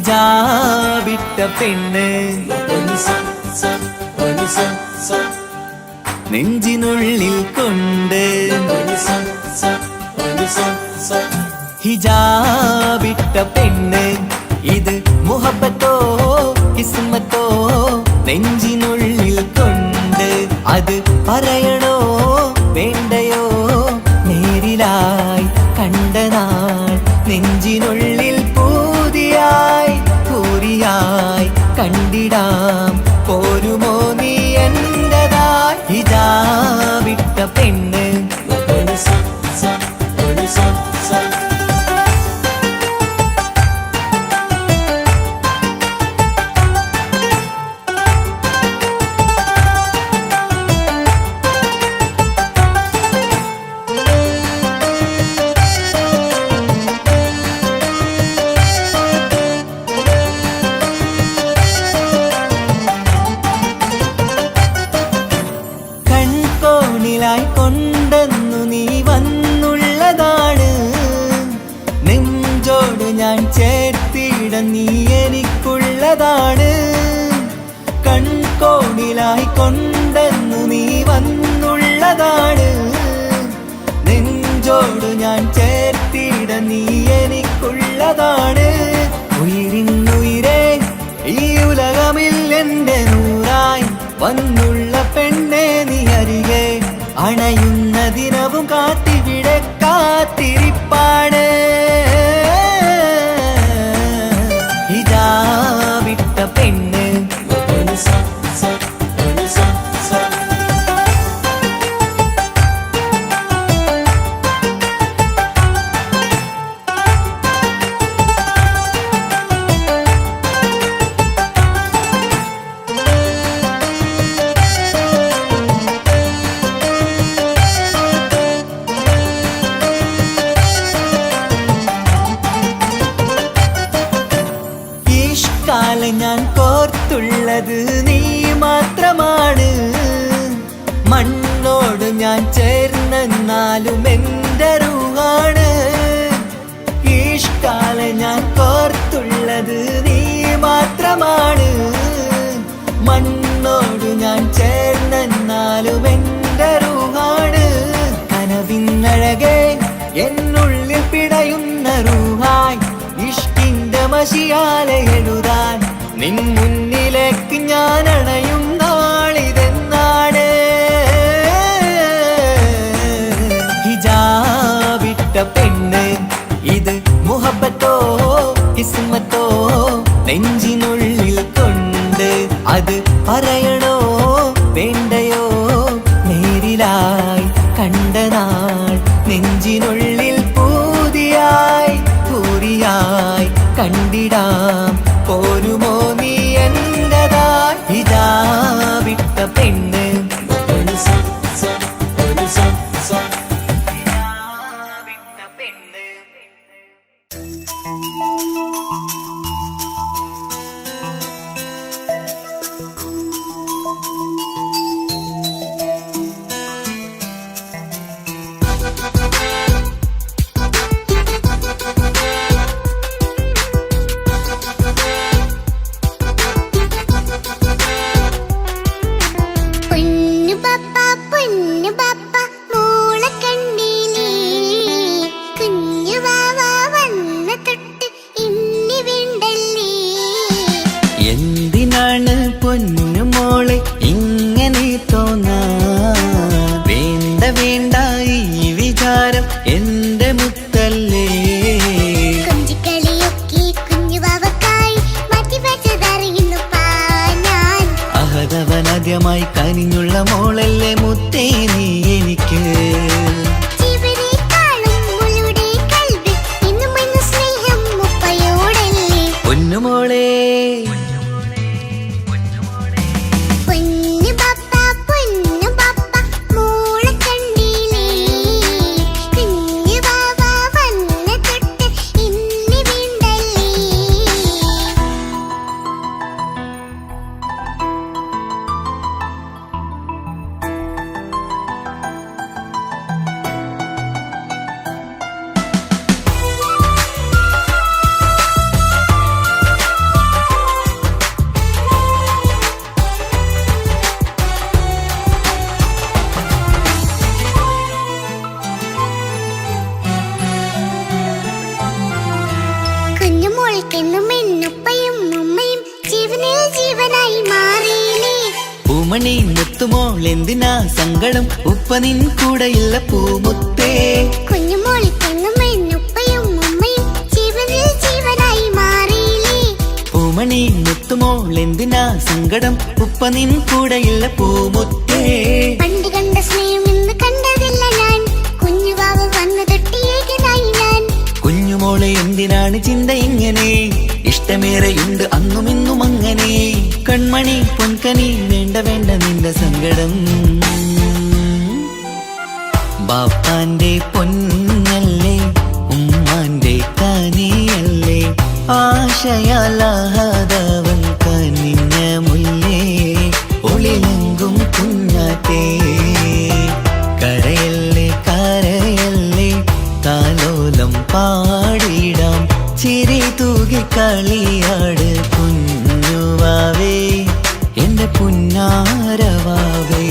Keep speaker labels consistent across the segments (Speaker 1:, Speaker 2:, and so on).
Speaker 1: ഹിജാബിട്ട പെണ്ണ് നെഞ്ചിനുള്ളിൽ കൊണ്ട് ഹിജാബിട്ട പെണ്ണ് ഇത് മുഹബത്തോ കിസ്മത്തോ നെഞ്ചിനുള്ളിൽ കൊണ്ട് അത് പറയണോ വേണ്ടയോ നേരിലായി കണ്ട നാൾ നെഞ്ചിനുള്ളിൽ പൂതിയായി പൂരിയായി കണ്ടിടാം പോരുമോ നീ എന്റതായി ഹിജാബിട്ട പെണ്ണ് കൊണ്ടെന്നു നീ വന്നുള്ളതാണ് നെഞ്ചോട് ഞാൻ ചേർത്തിട നീ എനിക്കുള്ളതാണ് കൺകോണിലായി കൊണ്ടെന്നു നീ വന്നുള്ളതാണ് നെഞ്ചോട് ഞാൻ ചേർത്തിട നീ എനിക്കുള്ളതാണ് ഉയിരിന്നുയിരേ ഈ ഉലകമിൽ എന്റെ നൂറായി വന്നുള്ള പെണ്ണെ നീ അരികെ അണയുന്ന ദിനവും കാത്തിവിടെ കാത്തിരിപ്പാണ് ഹിജാബിട്ട പെണ്ണ് ഞാൻ കോർത്തുള്ളത് നീ മാത്രമാണ് മണ്ണോട് ഞാൻ ചേർന്നെന്നാലും എന്റെ റൂഹാണ് ഈഷ്കാല ഞാൻ കോർത്തുള്ളത് നീ മാത്രമാണ് മണ്ണോട് ഞാൻ ചേർന്നെന്നാലും എന്റെ റൂഹാണ് കനവിന്നഴകെ എന്നുള്ളിൽ പിടയുന്ന റൂഹായി ഇഷ്കിന്റെ മഷിയാലെ എഴുതാൻ നിൻ മുന്നിലേക്ക് ഞാൻ അണയും നാളിതെന്നാണ് ഹിജാബിട്ട പെണ്ണ് ഇത് മുഹബത്തോ കിസ്മത്തോ നെഞ്ചിനുള്ളിൽ കൊണ്ട് അത് പറയണോ വേണ്ടയോ നേരിലായി കണ്ട നാൾ നെഞ്ചിനുള്ളിൽ പൂതിയായി പൂരിയായി കണ്ടിടാം പോരുമോ നീ എന്റതായി ഹിജാബിട്ട പെണ്ണ് എന്തിനാണ് പൊന്നുമോളെ ഇങ്ങനെ തോന്നാ വേണ്ട വേണ്ട ഈ വിചാരം എന്റെ മുത്തല്ലേ അഹദവനാദ്യമായി കനിഞ്ഞുള്ള മോളല്ലേ മുത്തേ നീ എനിക്ക് പൊന്നുമോളെ
Speaker 2: ജീവനായി മാറിയില്ലേ.
Speaker 1: പൂമണി മുത്തുമോൾ എന്തിനാ സങ്കടം, ഉപ്പ നിൻ കൂടെയില്ല പൂമുത്തേ.
Speaker 2: കുഞ്ഞുമോളി പെണ്ണുമ്മയും ഉമ്മയും ജീവനിൽ ജീവനായി മാറിയില്ലേ.
Speaker 1: പൂമണി മുത്തുമോൾ എന്തിനാ സങ്കടം, ഉപ്പ നിൻ കൂടെയില്ല പൂമുത്തേ.
Speaker 2: പണ്ട് കണ്ട സ്നേഹം ഇന്ന് കണ്ടതില്ല ഞാൻ, കുഞ്ഞുവാവ് വന്നു തൊട്ടിയേകനായി ഞാൻ.
Speaker 1: കുഞ്ഞുമോളെ എന്തിനാണ് ചിന്ത ഇങ്ങനെ, ഇഷ്ടമേറെയുണ്ട് അന്നും ഇന്നും അങ്ങനെ. കൺമണി പൊൻകനി വേണ്ട വേണ്ട നിന്റെ സങ്കടം. ബാപ്പാന്റെ പൊന്നല്ലേ ഉമ്മാന്റെ കനിയല്ലേ, ആശയാലാഹതവൻ കനിഞ്ഞ മുല്ലേ. ഒളിലെങ്കും കുഞ്ഞാറ്റേ കരയല്ലേ കരയല്ലേ, താലോലം പാടിടാം ചിരി തൂകി കളിയാട്. കുഞ്ഞുവാവേ എന്റെ പുന്നാരവാവേ.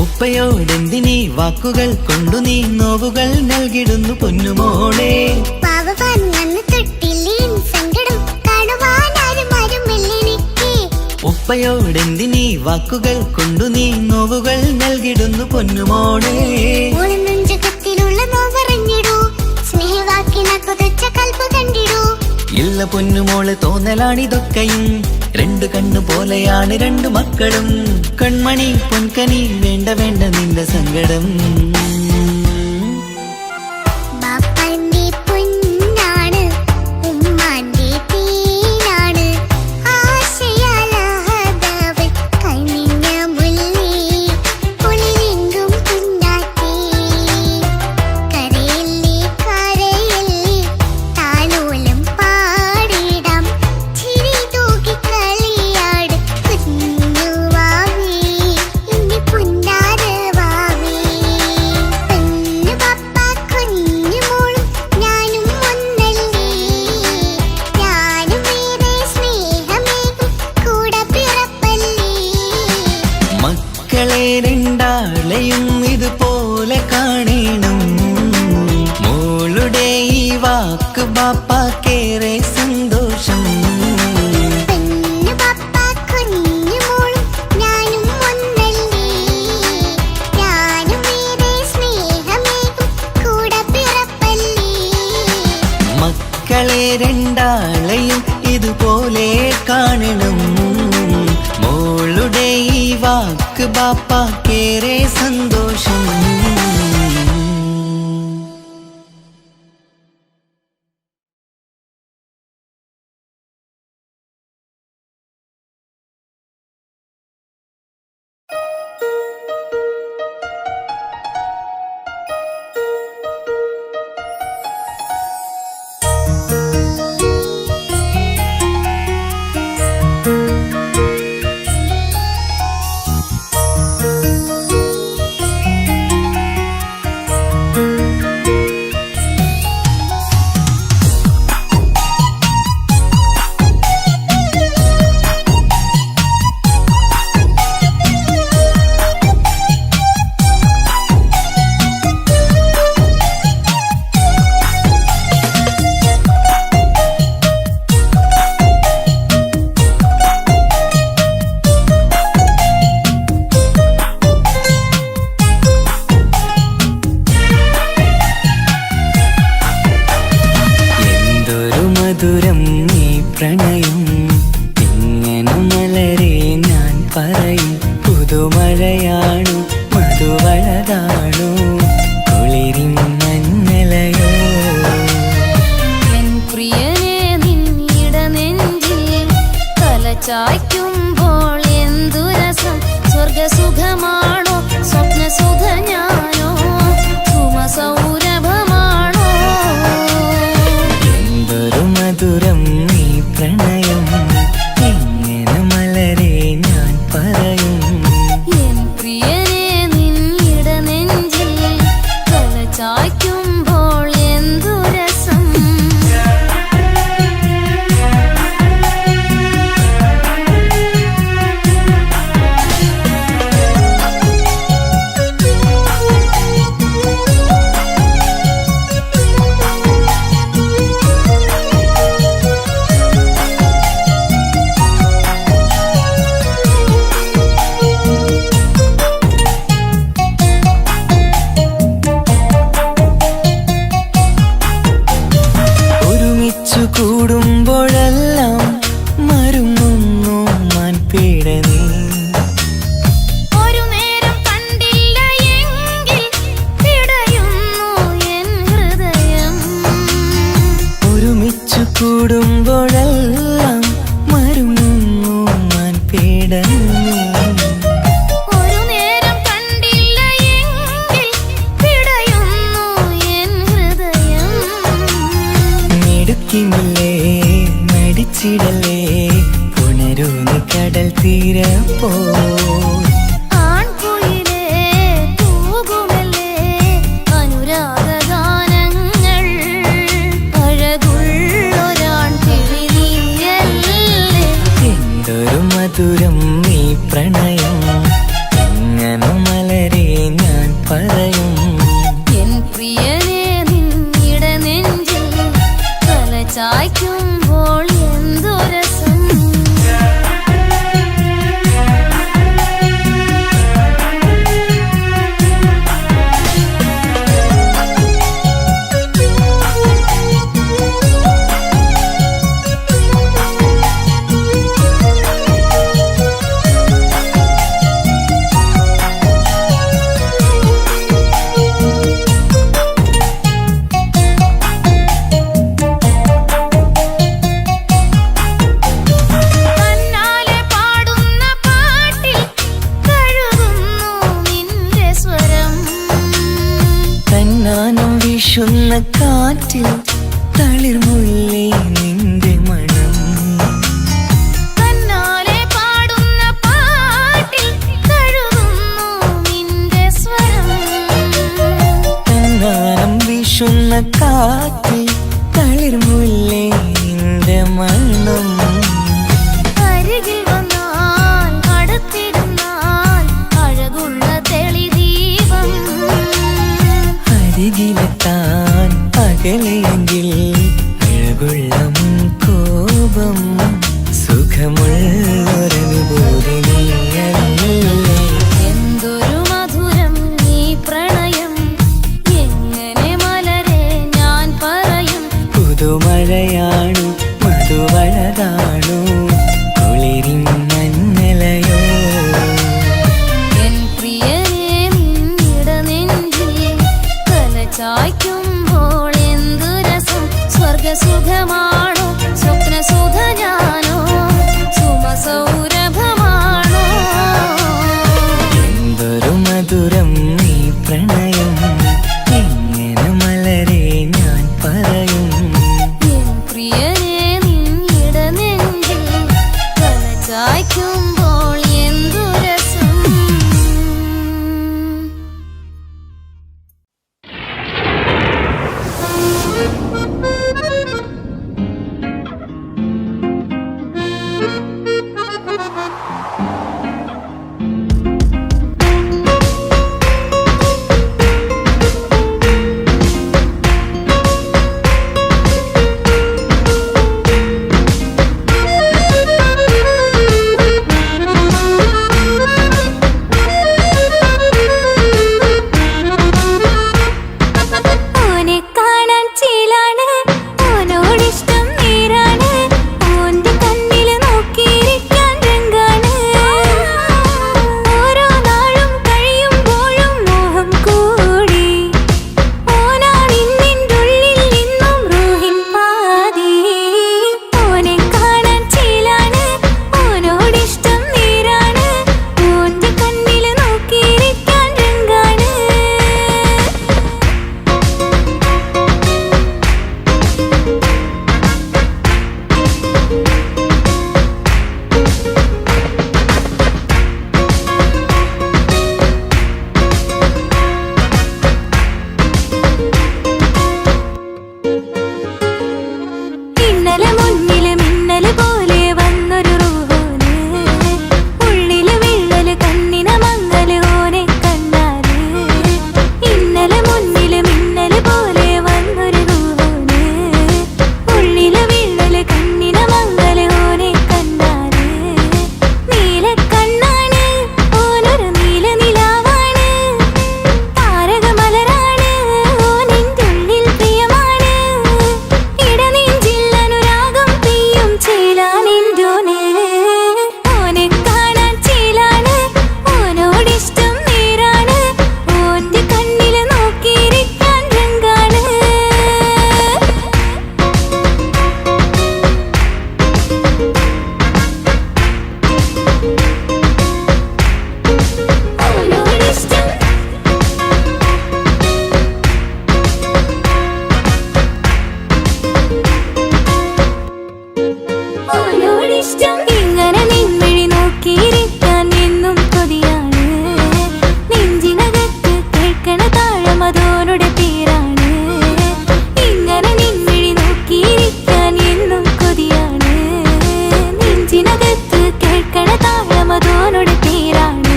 Speaker 1: ഉപ്പയോടെന്തിനീ വാക്കുകൾ കൊണ്ടു നീ നോവുകൾ നൽകിടുന്നു പൊന്നുമോളെ. ഉപ്പയോടെന്തിനീ വാക്കുകൾ കൊണ്ടു നീ നോവുകൾ നൽകിടുന്നു പൊന്നുമോളെ. ഇല്ല പൊന്നുമോള് തോന്നലാണിതൊക്കെയും, രണ്ടു കണ്ണു പോലെയാണ് രണ്ടു മക്കളും. കൺമണി പൊൻകനി വേണ്ട വേണ്ട നിന്റെ സങ്കടം. രണ്ടാളെയും ഇതുപോലെ കാണണം, മോളുടെ ഈ വാക്ക് ബാപ്പാക്കേറെ സന്തോഷം. മക്കളെ രണ്ടാളെയും ഇതുപോലെ കാണണം, മോളുടെ ഈ വാക്ക് ബാപ്പാക്കേറെ സന്തോഷം. മധുരം നീ പ്രണയം ഇങ്ങനെ മലരെ ഞാൻ പറയും. പുതുമഴയാണു മധുവഴകാണു കുളിരിൻ മഞ്ഞലയോ.
Speaker 3: എൻ പ്രിയനെ നിന്നിട നെഞ്ചിൽ തല തലചായ്ക്കുമ്പോൾ എന്തു രസം സ്വർഗസുഖമാണോ സ്വപ്നസുഖ ഞാനോ സുമസൗരഭമാണോ
Speaker 1: എന്തൊരു മധുരം നീ പ്രണയം എങ്ങനെ മലരെ ഞാൻ പറയും
Speaker 3: എൻ പ്രിയനെ നിന്നിട നെഞ്ചിൽ തലചായ്ക്കുമ്പോൾ എന്തു രസം
Speaker 1: കൂടുമ്പോഴെല്ലാം മരുങ്ങുന്നു മാൻപീടനീ
Speaker 3: ഒരു നേരം കണ്ടില്ല എങ്കിൽ പിടയുന്നു എൻ ഹൃദയം
Speaker 1: ഒരുമിച്ചു കൂടുമ്പോഴെല്ലാം മരുങ്ങുന്നു മാൻപീടനീ
Speaker 3: ഒരു നേരം കണ്ടില്ല എങ്കിൽ പിടയുന്നു എൻ ഹൃദയം
Speaker 1: മിടുക്കിമില്ലേ മടിച്ചിടലേ പുണരൂന്ന് കടൽ തീരപ്പോ
Speaker 3: ആൺകുയിലേ തൂകുമല്ലേ അനുരാഗഗാനങ്ങൾ അഴകുള്ളൊരാൺ കിളിനീയല്ലേ
Speaker 1: എന്തൊരു മധുരം നീ പ്രണയം എങ്ങനെ മലരെ ഞാൻ പറയും
Speaker 3: എൻ പ്രിയനെ നിന്നിട നെഞ്ചിൽ തലചായ്ക്കുമ്പോൾ എന്തു രസം തന്നാലെ പാടുന്ന പാട്ടിൽ കഴുകുന്നു നിന്റെ സ്വരം
Speaker 1: തന്നാനം വീശുന്ന കാറ്റിൽ തളിർമുല്ലേ നിന്റെ മണം
Speaker 3: തന്നാലെ പാടുന്ന പാട്ടിൽ കഴുകുന്നു നിന്റെ സ്വരം
Speaker 1: തന്നാനം വീശുന്ന കാറ്റിൽ തളിർമുല്ലേ നിന്റെ മണം
Speaker 3: അരികിൽ വന്നാൽ അടുത്തിരുന്നാൽ അഴകുള്ള തെളിദീപം
Speaker 1: അരികിലെത്താൻ അകലെയെങ്കിൽ അഴകുള്ള കോപം സുഖമുള്ളൊരനുഭൂതി നീയല്ലേ
Speaker 3: എന്തൊരു മധുരം നീ പ്രണയം എങ്ങനെ മലരെ ഞാൻ പറയും
Speaker 1: പുതുമഴയാണു മധുവഴകാണു കുളിരിൻ മഞ്ഞലയോ
Speaker 3: എൻ പ്രിയനെ നിന്നിട നെഞ്ചിൽ തലചായ്ക്കുമ്പോൾ എന്തു രസം സ്വർഗസുഖമാണോ സ്വപ്നസുഖ ഞാനോ സുമസൗരഭമാണോ
Speaker 1: എന്തൊരു മധുരം നീ പ്രണയം എങ്ങനെ മലരെ ഞാൻ പറയും
Speaker 3: എൻ പ്രിയനെ നിന്നിട നെഞ്ചിൽ ഇഷ്ടം. ഇങ്ങനെ നിൻമിഴി നോക്കിയിരിക്കാൻ എന്നും കൊതിയാണ്. നെഞ്ചിനകത്ത് കേൾക്കണ താളം അതോരുടെ പേരാണ്. ഇങ്ങനെ നിൻമിഴി നോക്കിയിരിക്കാൻ എന്നും കൊതിയാണ്. നെഞ്ചിനകത്ത് കേൾക്കണ താളം അതോരുടെ പേരാണ്.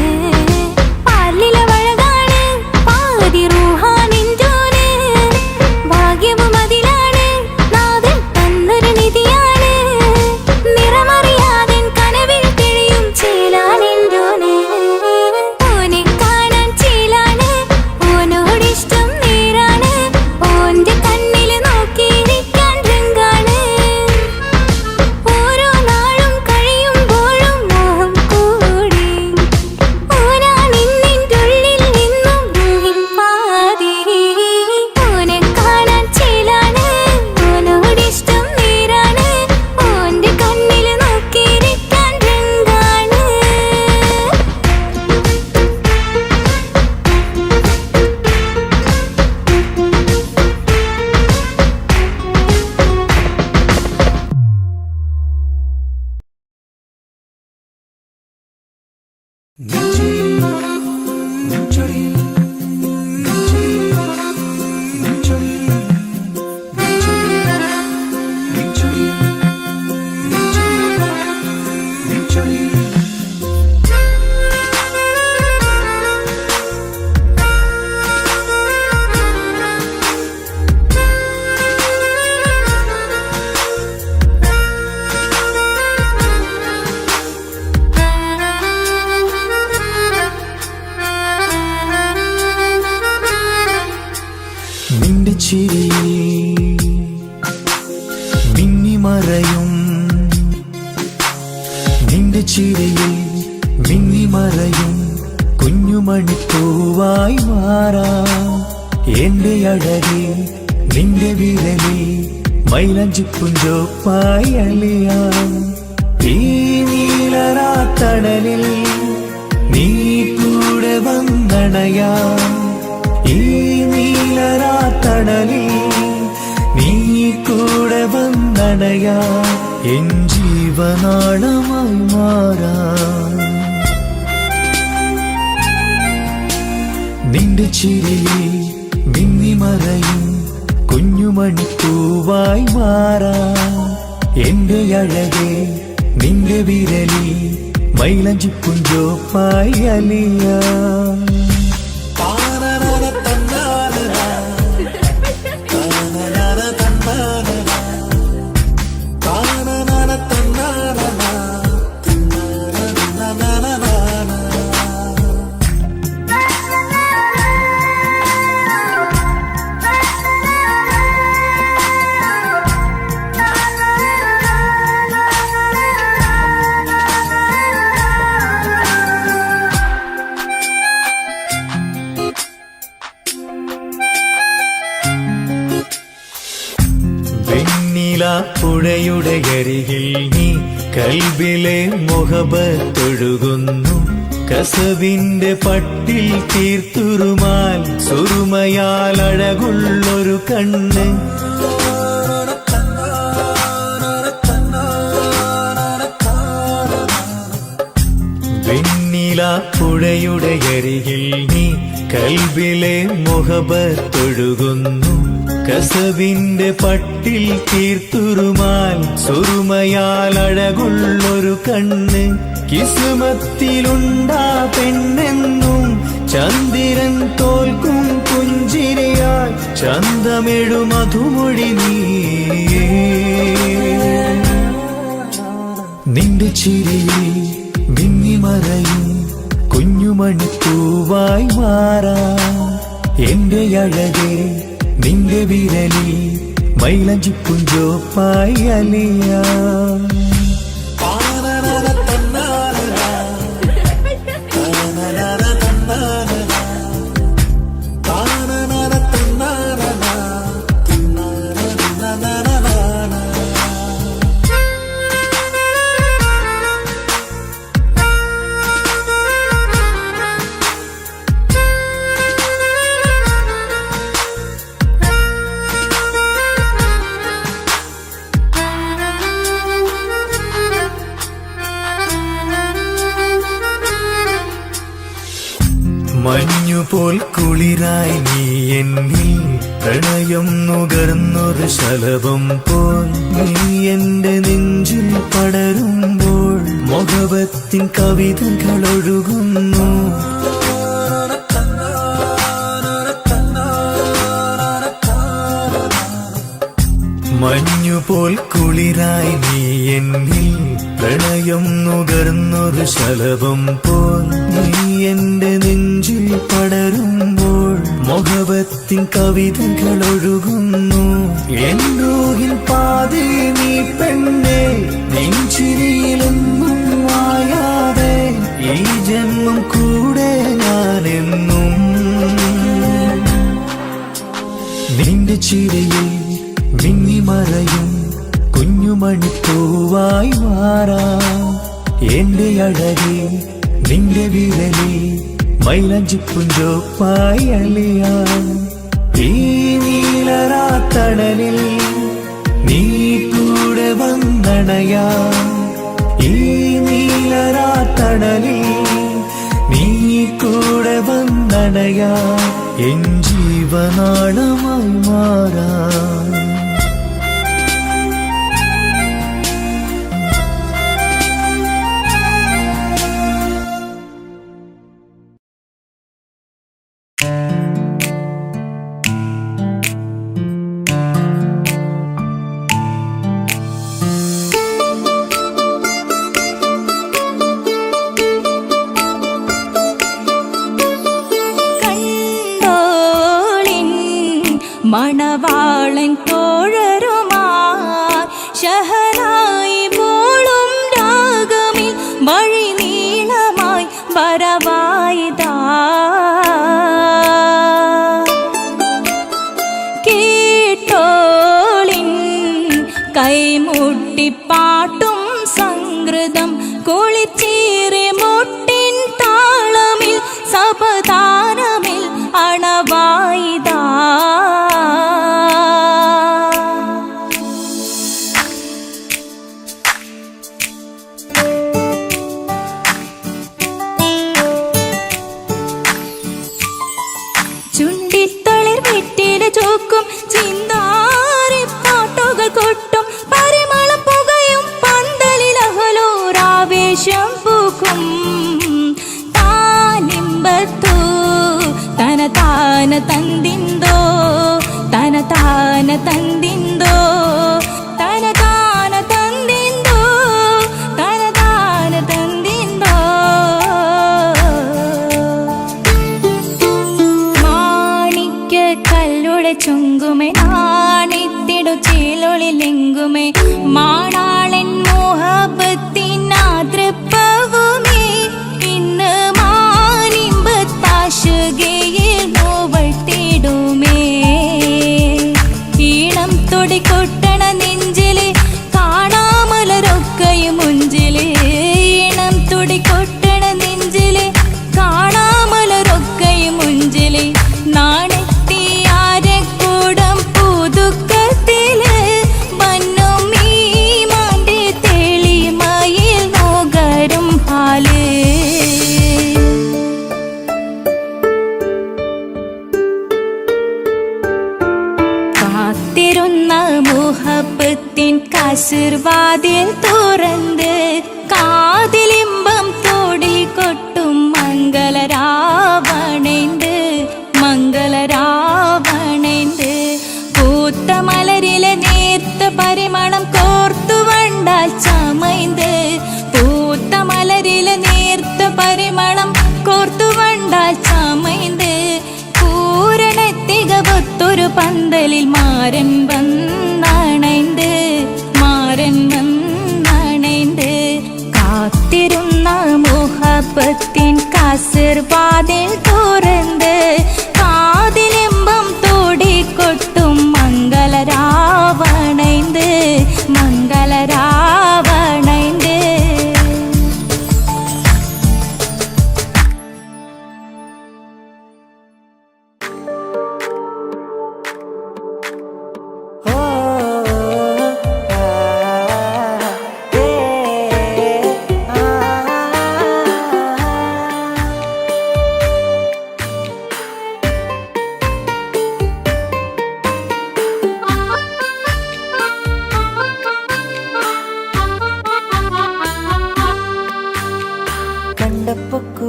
Speaker 3: പാലിലെ വഴകാണ് പാതി റൂഹാനിൻജോന്. ഭാഗ്യവും അതിലാണ് നാഥൻ തന്നൊരു നിധിയാണ്. നിറമറിയാതൻ കനവിൽ തെളിയും ചേലാനിൻജോന്. ഓനെ കാണാൻ ചേലാണ്, ഓനോടിഷ്ടം നേരാണ്. ഓന്റെ കണ്ണില് നോക്കിയിരിക്കാൻ രംഗാണ്. ഓരോ നാളും കഴിയുമ്പോഴും മോഹം കൂടി. ഓനാണിന്നിൻ്റുള്ളിൽ നിന്നും റൂഹിൻ പാതി. ഓനെ കാണാൻ ചേലാണ്, ഓനോടിഷ്ടം നേരാണ്. ഓന്റെ കണ്ണില് നോക്കിയിരിക്കാൻ രംഗാണ്.
Speaker 1: നിന്റെ ചിരിയിൽ മിന്നിമറയും, നിന്റെ ചിരിയിൽ മിന്നിമറയും കുഞ്ഞുമണിപ്പൂവായി മാറാം. എന്റെ അഴകെ നിന്റെ വിരലിൽ മൈലഞ്ചിപ്പുഞ്ചോപ്പായി അലിയാം. ഈ നീലരാത്തണലിൽ നീ കൂടെ വന്നണയാം. ഈ നീലരാത്തണലിൽ നീ കൂടെ വന്നണയാ. എൻ ജീവനാളമായി മാറാം. നിന്റെ ചിരിയിൽ മിന്നിമറയും കുഞ്ഞുമണിപ്പൂവായി മാറാം. എന്റെ അഴകെ നിന്റെ വിരലിൽ മൈലഞ്ചിപ്പുഞ്ചോപ്പായി അലിയാം. പുഴയുടെ അരികിൽ നീ കൽബിലെ മുഹബത്തൊഴുകുന്നു. കസവിന്റെ പട്ടിൽ തീർത്തുറുമാൽ സുറുമയാൽ അഴകുള്ളൊരു കണ്ണ്. പുഴയുടെ അരികിൽ നീ കൽബിലെ മുഹബത്തൊഴുകുന്നു. കസവിന്റെ പട്ടിൽ തീർത്തുറുമാൽ സുറുമയാൽ അഴകുള്ളൊരു കണ്ണ്. കിസ്മത്തിലുണ്ടാ പെണ്ണെന്നും ചന്ദ്രൻ തോൽക്കും പുഞ്ചിരിയാൽ ചന്തമെഴു മധുമൊഴി നീയേ. നിന്റെ ചിരിയിൽ മിന്നിമറയും കുഞ്ഞുമണിപ്പൂവായി മാറാം. എന്റെ അഴകെ നിന്റെ വിരലിൽ മൈലഞ്ചിപ്പുഞ്ചോപ്പായി അലിയാം. മഞ്ഞുപോൽ കുളിരായി നീ എന്നിൽ പ്രണയം നുകർന്നൊരു ശലഭം പോൽ നീ എന്റെ നെഞ്ചിൽ പടരുമ്പോൾ മുഹബത്തിൻ കവിതകൾ ഒഴുകുന്നു. മഞ്ഞുപോൽ കുളിരായി നീ എന്നിൽ പ്രണയം നുകർന്നൊരു ശലഭം പോൽ നീ എന്റെ നെഞ്ചിൽ പടരുമ്പോൾ മുഹബത്തിൻ കവിതകൾ ഒഴുകുന്നു. എൻ റൂഹിൻ പാതി നീ പെണ്ണേ, നെഞ്ചിരിയിലെന്നും മായാതെ ഈ ജന്മം കൂടെ ഞാനെന്നും. നിന്റെ ചിരയിൽ മിന്നിമറയും കുഞ്ഞുമണിപ്പൂവായി മാറാം. എന്റെ അഴകി നിന്റെ വിരലിൽ മൈലഞ്ചിപ്പുഞ്ചോപ്പായി അലിയാം. ഈ നീലരാത്തണലിൽ നീ കൂടെ വന്നണയാം. ഈ നീലരാത്തണലിൽ നീ കൂടെ വന്നണയാം. എൻ ജീവനാളമായി മാറാം.
Speaker 3: മണവാളൻ തോഴരുമായി ശഹനായി പോളും രാഗമിൽ വഴി നീളമായി വരവായിതാ. കേട്ടോളിൻ കൈമുട്ടിപ്പാട്ടും സംഗൃതം കുളിച്ചേറി മുട്ടിൻ താളമിൽ സപതാരമിൽ അണവായിതാ. ചുണ്ടിത്തളിർ വെറ്റില ചോക്കും ചിന്താരി പാട്ടുകൾ കൊട്ടും പരിമളം പുകയും പന്തലിൽ അഹലോരാവേശം പൂക്കും. താനിമ്പത്തു തന താന തന്തിന്തോ തന താന തന്തിന്തോ തന താന തന്തിന്തോ തന താന തന്തിന്തോ. മാണിക്യ കല്ലുടെ ചുങ്കുമേ നാണിത്തിടു ചേലൊളിലെങ്കുമേ മാണാളൻ മോഹബത്തിനാതൃപ്പവുമേ. ഇന്ന് മാനിമ്പത്താശുകയിൽ നോവട്ടിടുമേ. ഈണം തൊടിക്കൊട്ടണ നെഞ്ചിലെ കാണാമലരൊക്കെയും മുഞ്ചിലെ. ഈണം തൊടിക്കൊട്ടണ നെഞ്ചിലെ കാണാമലരൊക്കെയും മുഞ്ചിലെ. നാണത്തിയാരക്കൂടം പുതുക്കത്തില് വന്നും ഈ മാന്റെ തെളിമയിൽ നോകരും ഹാല്. കാത്തിരുന്ന മുഹബത്തിൻ കസിർവാതിൽ തുറന്ന് കാതിലിമ്പം തോടിൽ കൊട്ടും മംഗളരാവണേന്ത് മംഗളരാവണേന്ത്. പൂത്ത മലരിലെ നേർത്ത പരിമളം കോർത്തു വണ്ടാൽ ചമൈന്ത്. പൂത്ത മലരിലെ നേർത്ത പരിമളം കോർത്തു വണ്ടാൽ ചമൈന്ത്. പൂരണത്തികവൊത്തൊരു പന്തലിൽ മാരൻ വന്നണൈന്ത് മാരൻ വന്നണൈന്ത്. കാത്തിരുന്ന മുഹബത്തിൻ കസിർവാതിൽ തുറന്ന് കാതിലിമ്പം തോടിക്കൊട്ടും മംഗളരാവണൈന്ത് മംഗളരാവണൈന്ത്.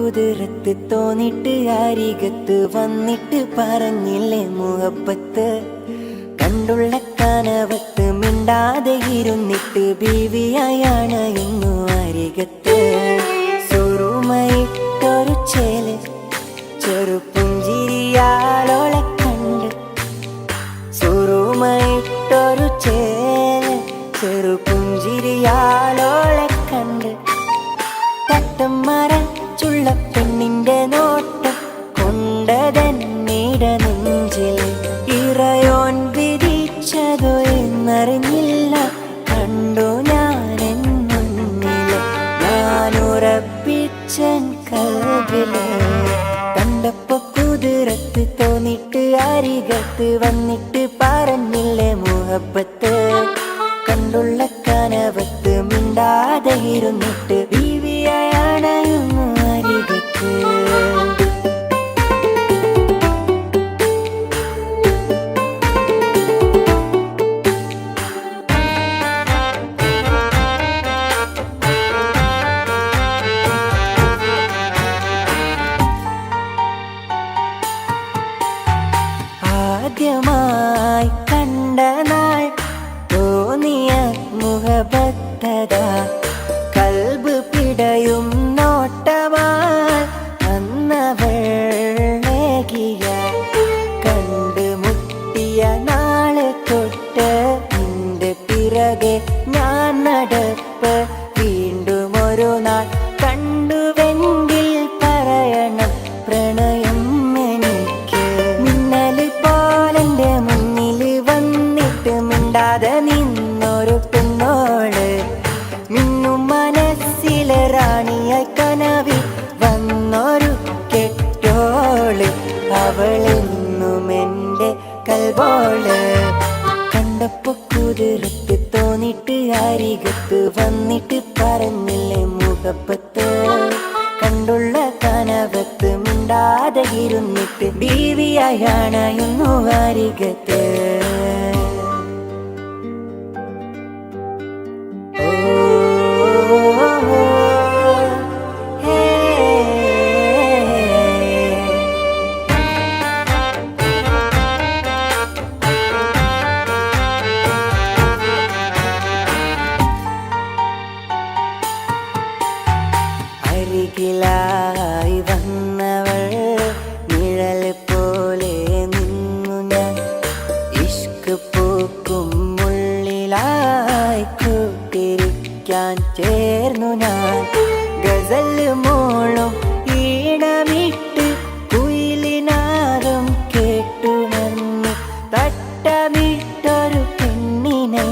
Speaker 4: കുതിരത്ത് തോന്നിട്ട് അരികത്ത് വന്നിട്ട് പറഞ്ഞില്ലേ മുഹബത്ത് കണ്ടുള്ള കനവത്ത് മിണ്ടാതെ ഇരുന്നിട്ട് ബീവിയായാണ് ഇന്നു അരികത്ത് സുറുമയിട്ടൊരു ചേല് ചെറുപുഞ്ചിരിയാലോളെ കണ്ട് സുറുമയിട്ടൊരു ചേല് ചെറുപുഞ്ചിരിയാലോളെ കണ്ട് തട്ടം മറച്ചുള്ള പെണ്ണിന്റെ നോട്ടം കൊണ്ടതന്നീട നെഞ്ചിൽ ഇറയോൻ വിധിച്ചതോ എന്നറിഞ്ഞില്ല കണ്ടു ഞാനെൻ മുന്നില് ഞാനുറപ്പിച്ചൻ കൽവില് കണ്ടപ്പോ കുതിരത്ത് തോന്നിട്ട് അരികത്ത് വന്നിട്ട് പറഞ്ഞില്ലേ മുഹബത്ത് കണ്ടുള്ള കനവത്ത് മിണ്ടാതെ ഇരുന്നിട്ട് ബീവിയാണയുന്നു അരികത്ത് ആദ്യമായി കണ്ട നാൾ തോന്നിയ മുഹബത്തത കൽബ് പിടയും നോട്ടമായി അന്നവൾ ഏകിയ കണ്ട് മുട്ടിയ നാളെ തൊട്ട് നിന്റെ പിറകെ ഞാൻ നടപ്പ് വീണ്ടും ഒരു നാൾ കണ്ടുവെങ്കിൽ പറയണം പ്രണയം എനിക്ക് മിന്നല് പോലെന്റെ മുന്നിൽ വന്നിട്ട് മിണ്ടാതെ നിന്നൊരു പെണ്ണോള് മിന്നും മനസ്സിലെ റാണിയായി കനവിൽ വന്നൊരു കെട്ടോള് അവളെന്നും എന്റെ കൽബോള് കണ്ടപ്പോ കുതിരത്ത് തോന്നിട്ട് അരികത്ത് വന്നിട്ട് പറഞ്ഞില്ലേ മുഹബത്ത് കണ്ടുള്ള കനവത്ത് മിണ്ടാതെ ഇരുന്നിട്ട് ബീവിയാണയുന്നു അരികത്ത് അരികിലായി വന്നവൾ നിഴൽ പോലെ നിന്നു ഞാൻ ഇഷ്ക് പൂക്കും മുള്ളിലായി കൂട്ടിരിക്കാൻ ചേർന്നു ഞാൻ ഗസൽ മോളും ഈണമിട്ട് കുയിലിനാദം കേട്ടുണർന്നു തട്ടമിട്ടൊരു പെണ്ണിനെ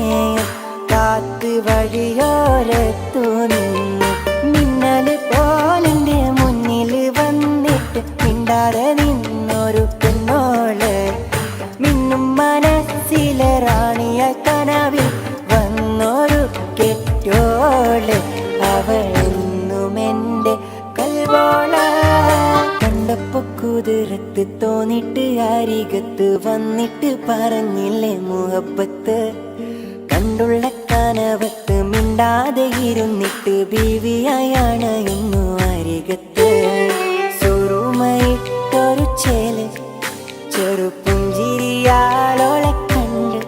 Speaker 4: കാത്ത് വഴിയോരത്തു നിന്നു മിന്നല് പോലെന്റെ മുന്നിൽ വന്നിട്ട് മിണ്ടാതെ നിന്നൊരു പെണ്ണോള് മിന്നും മനസ്സിലെ റാണിയ കനവിൽ വന്നൊരു കെട്ടോള് അവളെന്നും എന്റെ കൽബോള കണ്ടപ്പോ കുതിരത്ത് തോന്നിട്ട് അരികത്ത് വന്നിട്ട് പറഞ്ഞില്ലേ മുഹബത്ത് കണ്ടുള്ള കനവത്ത് മിണ്ടാതെ ഇരുന്നിട്ട് ബീവിയായാണ് ഇന്നു അരികത്ത് സുറുമയിട്ടൊരു ചേല് ചെറുപുഞ്ചിരിയാലോളെ കണ്ട്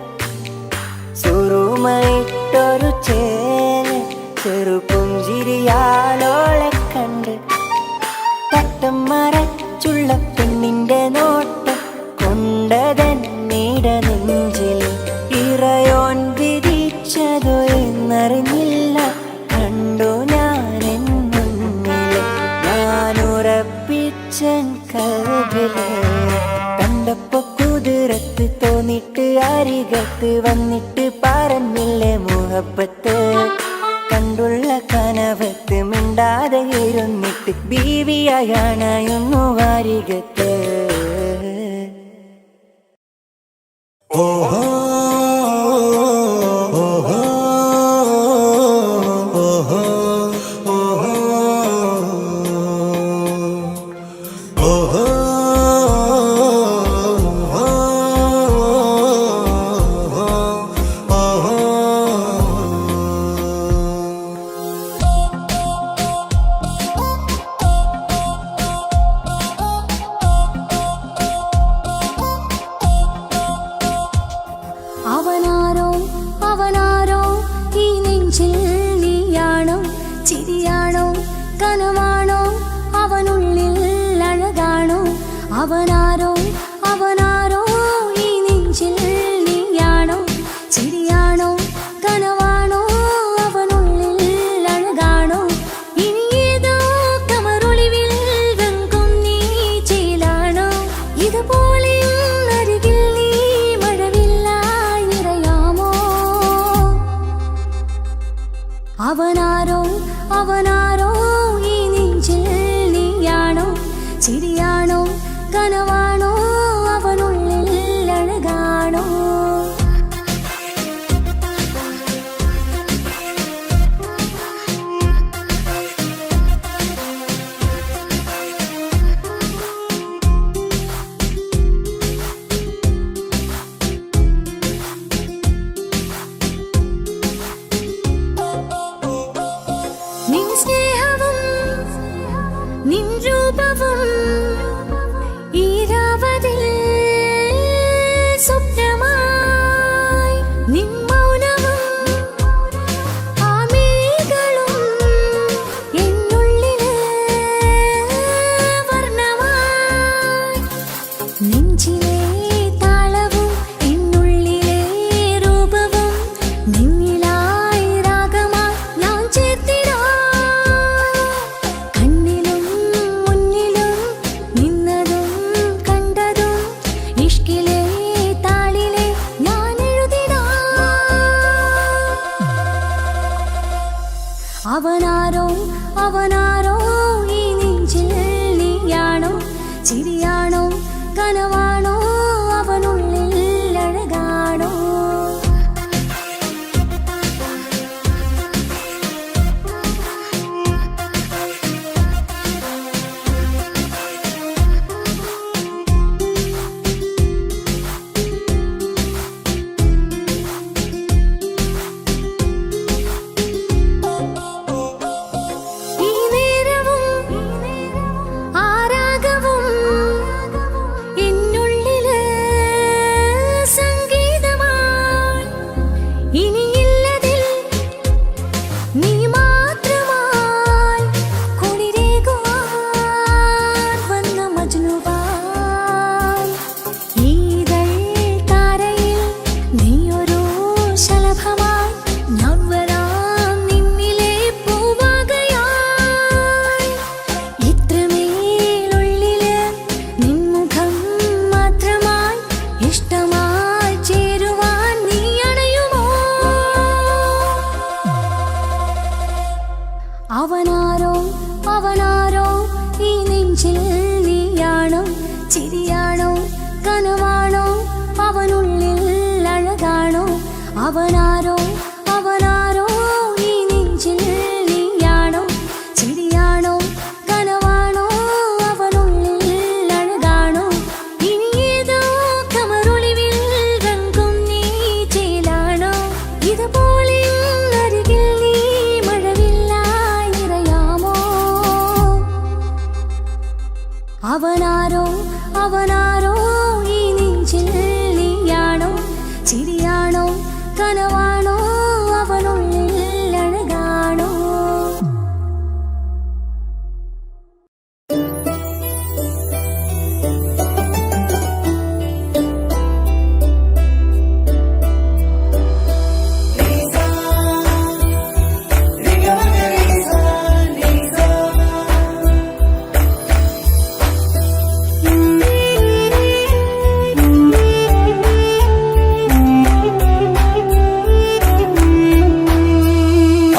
Speaker 4: സുറുമയിട്ടൊരു ചേല് ചെറുപുഞ്ചിരിയാലോളെ കണ്ട് തട്ടം മറച്ചുള്ള പെണ്ണിന്റെ നോട്ടം കൊണ്ടതന്നീട നെഞ്ചിൽ ഇറയോൻ വിധിച്ചതോ എന്നറിഞ്ഞില്ല കണ്ടു ഞാനെൻ മുന്നില് ഞാനുറപ്പിച്ചൻ കൽവില് കണ്ടപ്പോ കുതിരത്ത് തോന്നിട്ട് അരികത്ത് വന്നിട്ട് പറഞ്ഞില്ലേ മുഹബത്ത് കണ്ടുള്ള കനവത്ത് മിണ്ടാതെ ഇരുന്നിട്ട് ബീവിയാണയുന്നു അരികത്ത്
Speaker 5: ഓഹോ
Speaker 3: അവനാരോ അവനാരോ ഈ നെഞ്ചിൽ നീയാണോ ചിരിയാണോ കനവാണോ അവനുള്ളിൽ അഴകാണോ നിൻ സ്നേഹവും നിൻ രൂപവും ഈരാവതിൽ സ്വപ്നമായി നിൻ മൗനവും ആ മിഴികളും എന്നുള്ളിൽ വർണ്ണമായി നെഞ്ചിലെ താളവും എന്നുള്ളിലെ രൂപവും നിന്നിലായി രാഗമായി ഞാൻ ചേർത്തിടാം കണ്ണിലും മുന്നിലും നിന്നതും കണ്ടതും ഇഷ്കിലെ താളിലെ ഞാൻ എഴുതിടാം അവനാരോ അവനാരോ ഈ നെഞ്ചിൽ നീയാണോ ചിരിയാണോ കനവാണോ അവനുള്ളിൽ അഴകാണോ ഈ നേരവും ആരാഗവും എന്നുള്ളില് സംഗീതമായി ഇനിയില്ലതിൽ നീ മാത്രമായി കുളിരേകുവാൻ വന്ന മജ്നുവായി ഈതൾ താരയിൽ നീയൊരു ശലഭമായി ഞാൻ വരാം നിന്നിലെ പൂവാകയായി ഇത്രമേലുള്ളില് നിൻമുഖം മാത്രമായി ഇഷ്ടമായി ചേരുവാൻ നീ അണയുമോ അവനാരോ അവനാരോ ഈ നെഞ്ചിൽ നീയാണോ ചിരിയാണോ കനവാണോ അവനുള്ളിൽ അഴകാണോ അവനാരോ അവനാരോ ഈ നെഞ്ചിൽ നീയാണോ ചിരിയാണോ കനവാണോ അവനുള്ളിൽ അഴകാണോ ഇനിയേതോ കമറൊളിവിൽ രംഗും നീ ചേലാണോ ഇതുപോലെ അരികിൽ നീ മഴവില്ലായി നിറയാമോ അവനാരോ അവനാരോ ഈ നെഞ്ചിൽ നീയാണോ ചിരിയാണോ കനവാണോ അവനുള്ളിൽ അഴകാണോ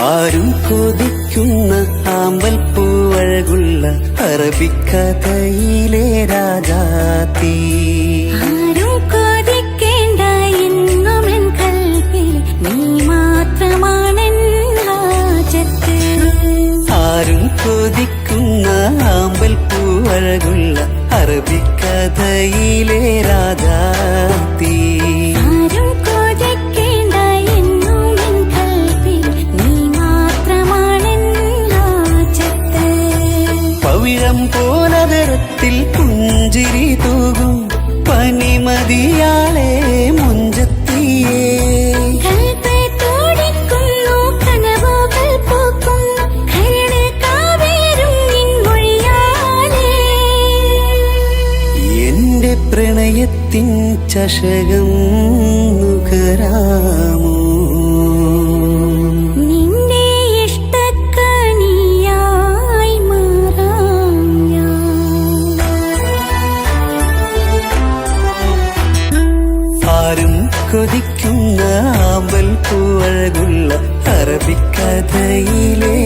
Speaker 1: ആരും കൊതിക്കുന്ന ആമ്പൽ പൂവഴകുള്ള അറബിക്കഥയിലെ രാജാത്തി
Speaker 3: ആരും കൊതിക്കേണ്ട എന്നുമെൻ കൽവിൽ നീ മാത്രമാണെൻ ഹാജത്ത്
Speaker 1: ആരും കൊതിക്കുന്ന ആമ്പൽ പൂവഴകുള്ള അറബിക്കഥയിലെ രാജാത്തി
Speaker 3: ആരും കൊതിക്കേണ്ട എന്നുമെൻ കൽവിൽ നീ മാത്രമാണെൻ ഹാജത്ത്
Speaker 1: പവിഴം പോലതരത്തിൽ പുഞ്ചിരി തൂകും പനിമതിയാളെ മുഞ്ചത്തിയേ
Speaker 3: കൽബ് തുടിക്കുന്നു കനവുകൾ പൂക്കുന്നു കരട് കാവേരും നിൻ മൊഴിയാലേ
Speaker 1: എന്റെ പ്രണയത്തിൻ ചഷകം നുകരാമോ
Speaker 3: നിന്റെ ഇഷ്ടക്കനിയായി മാറാം ഞാൻ
Speaker 1: ആരും കൊതിക്കുന്ന ആമ്പൽ പൂവഴകുള്ള അറബിക്കഥയിലെ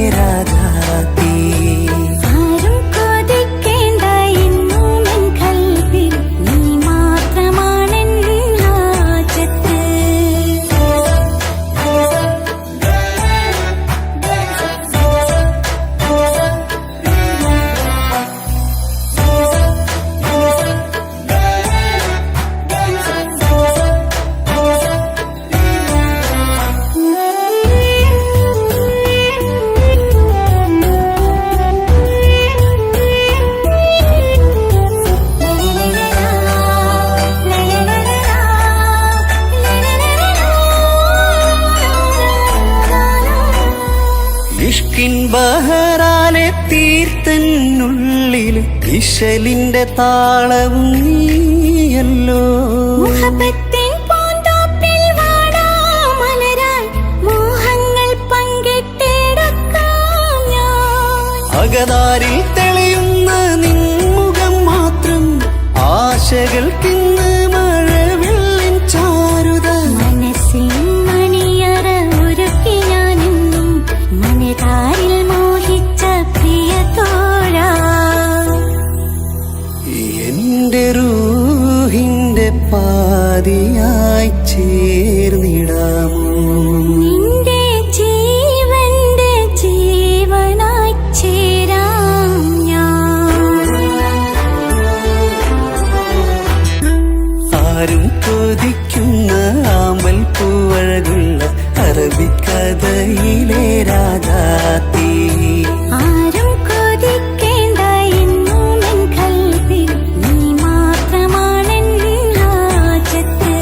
Speaker 1: ബഹറാലെ തീർത്തന്നുള്ളിൽ ഇശലിന്റെ താളവും നീയല്ലോ.
Speaker 3: മുഹബത്തിൻ പൂന്തോപ്പിൽ വാടാ മലരായി മോഹങ്ങൾ പങ്കിട്ടെടുക്കാം ഞാൻ.
Speaker 1: അകതാരിൽ തെളിയുന്ന നിൻമുഖം മാത്രം ആശകൾക്കിന്ന് മഴവില്ലിൻ ചാരുത.
Speaker 3: മനസ്സിൻ മണിയറ ഒരുക്കി ഞാനെന്നും മനതാരിൽ മോഹിച്ച പ്രിയ തോഴാ.
Speaker 1: എന്റെ റൂഹിന്റെ പാതിയായി ചേർന്നിടാമോ?
Speaker 3: നിന്റെ ജീവന്റെ ജീവനായി ചേരാം ഞാൻ.
Speaker 1: ആരും കൊതിക്കുന്ന ആമ്പൽ പൂവഴകുള്ള അറബിക്കഥയിലെ രാജാത്തി.
Speaker 3: ആരും കൊതിക്കേണ്ട എന്നും എൻ കൽവിൽ നീ മാത്രമാണെൻ ഹാജത്ത്.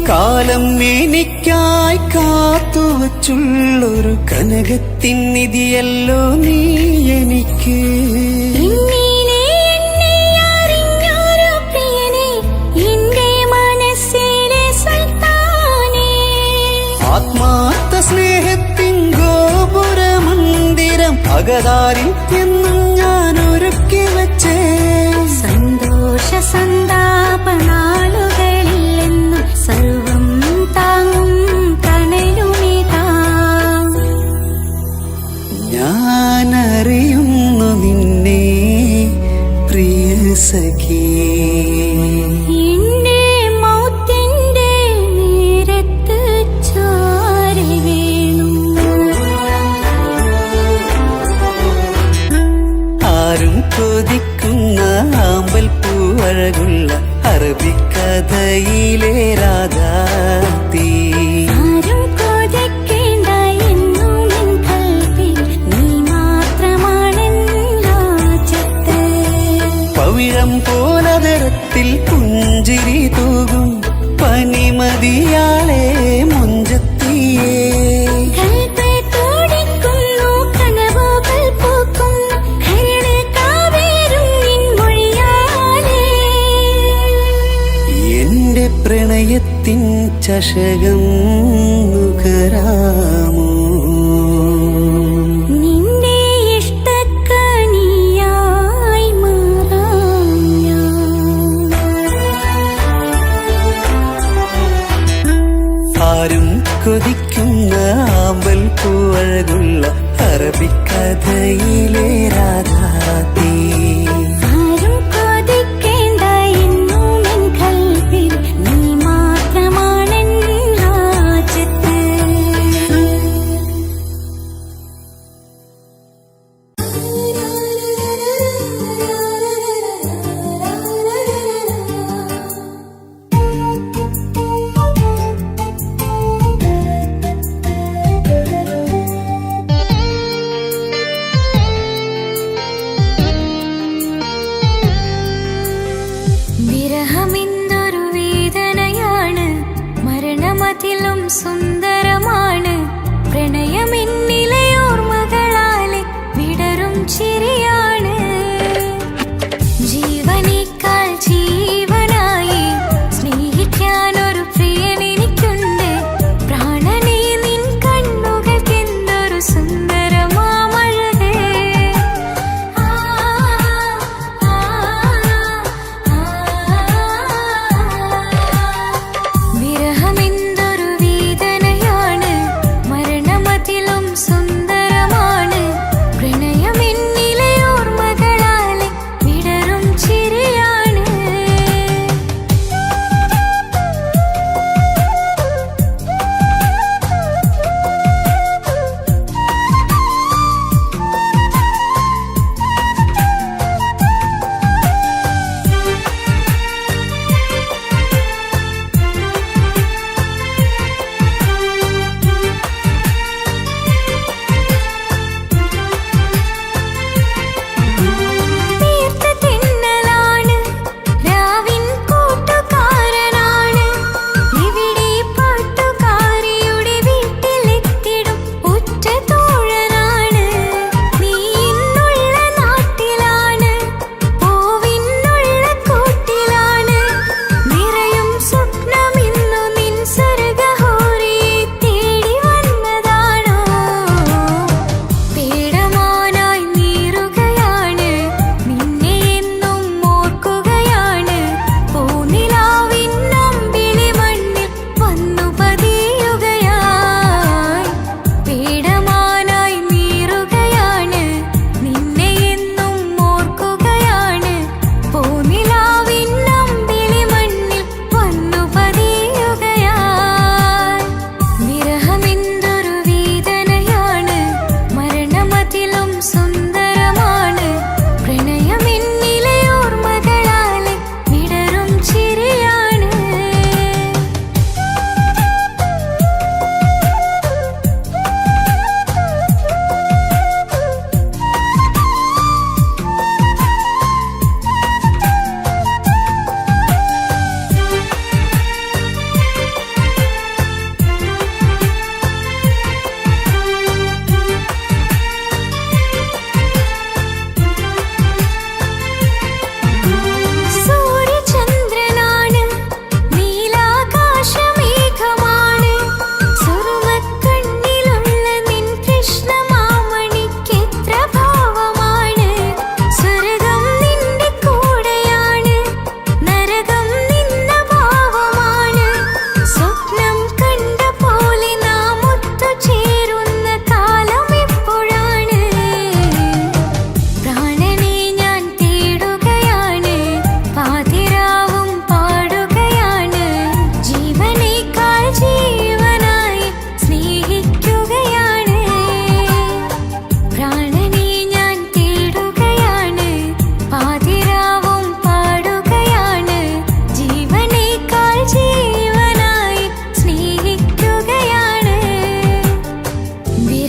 Speaker 1: കാലം എനിക്കായി കാത്തുവച്ചുള്ളൊരു കനകത്തിൻ നിധിയല്ലോ നീ എനിക്ക്.
Speaker 3: ഇന്നീനെ എന്നെ അറിഞ്ഞൊരു പ്രിയനെ എന്റെ മനസ്സിലെ സുൽത്താനേ.
Speaker 1: ആത്മാർത്ഥ സ്നേഹത്തിൻ ഗോപുര മന്ദിരം അകതാരിൽ എന്നും ഞാൻ ഒരുക്കി വച്ചേ.
Speaker 3: സന്തോഷ സന്താപ നാളുകളിൽ എന്നും സർവം താങ്ങും തണലുമിതാ.
Speaker 1: ഞാനറിയുന്നു നിന്നെ പ്രിയ സഖി.
Speaker 3: എന്റെ മൗത്തിന്റെ നേരത്ത് ചാരി വീണു.
Speaker 1: ആരും കൊതിക്കുന്ന ആമ്പൽ പൂവഴകുള്ള അറബിക്കഥയിലെ രാജാത്തി.
Speaker 3: ആരും കൊതിക്കേണ്ട എന്നും എൻ കൽവിൽ നീ മാത്രമാണെൻ ഹാജത്ത്.
Speaker 1: പവിഴം പോലതരത്തിൽ പുഞ്ചിരി തൂകും പനിമതിയാളെ മുഞ്ചത്തിയേ.
Speaker 3: കൽബ് തുടിക്കുന്നു കനവുകൾ പൂക്കുന്നു കരൾ കാവേരും നിൻ മൊഴിയാലേ.
Speaker 1: എന്റെ പ്രണയത്തിൻ ചഷകം നുകരാമോ?
Speaker 3: നിന്റെ ഇഷ്ടക്കനിയായി മാറാം ഞാൻ.
Speaker 1: ആരും കൊതിക്കുന്ന ആമ്പൽ പൂവഴകുള്ള അറബിക്കഥയിലെ രാജാത്തി.
Speaker 3: ആരും കൊതിക്കേണ്ട എന്നും എൻ കൽവിൽ നീ മാത്രമാണെൻ ഹാജത്ത്.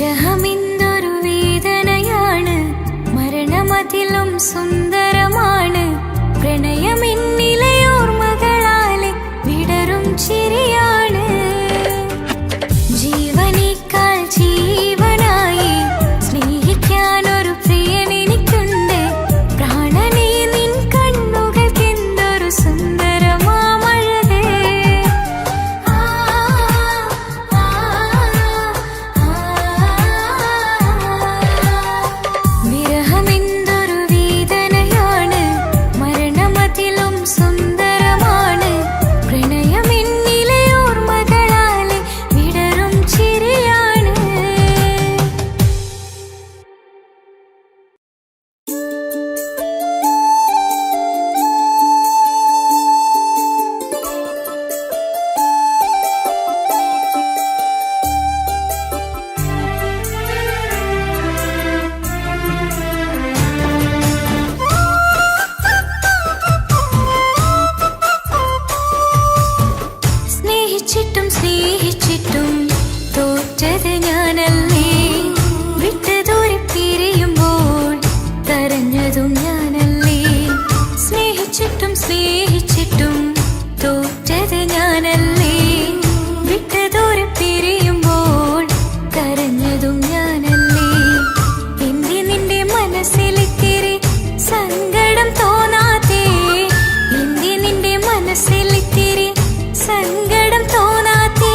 Speaker 3: വിരഹമെന്തൊരു വേദനയാണ്, മരണമതിലും സുന്ദരമാണ്. പ്രണയമെന്നിലെ ഓർമ്മകളാലെ വിടരും ചിരിയാണ്. ജീവനേക്കാൾ ജീവനായി സ്നേഹിക്കാനൊരു പ്രിയനെനിക്കുണ്ട്. പ്രാണനേ നിൻ കണ്ണുകൾക്കെന്തൊരു സുന്ദരമാമഴകേ. വിരഹമെന്തൊരു വേദനയാണ്, മരണമതിലും സുന്ദരമാണ്. പ്രണയമെന്നിലെ ഓർമ്മകളാലെ വിടരും ചിരിയാണ്. സ്നേഹിച്ചിട്ടും സ്നേഹിച്ചിട്ടും തോറ്റത് ഞാനല്ലേ. വിട്ടുദൂരെ പിരിയുമ്പോൾ കരഞ്ഞതും ഞാനല്ലേ. സ്നേഹിച്ചിട്ടും സ്നേഹിച്ചിട്ടും തോറ്റത് ഞാനല്ലേ. വിട്ടുദൂരെ പിരിയുമ്പോൾ കരഞ്ഞതും ഞാനല്ലേ. എന്റെ നിന്റെ മനസ്സിലിത്തിരി സങ്കടം തോന്നാത്തേ. എന്റെ നിന്റെ മനസ്സിലിത്തിരി സങ്കടം തോന്നാത്തേ.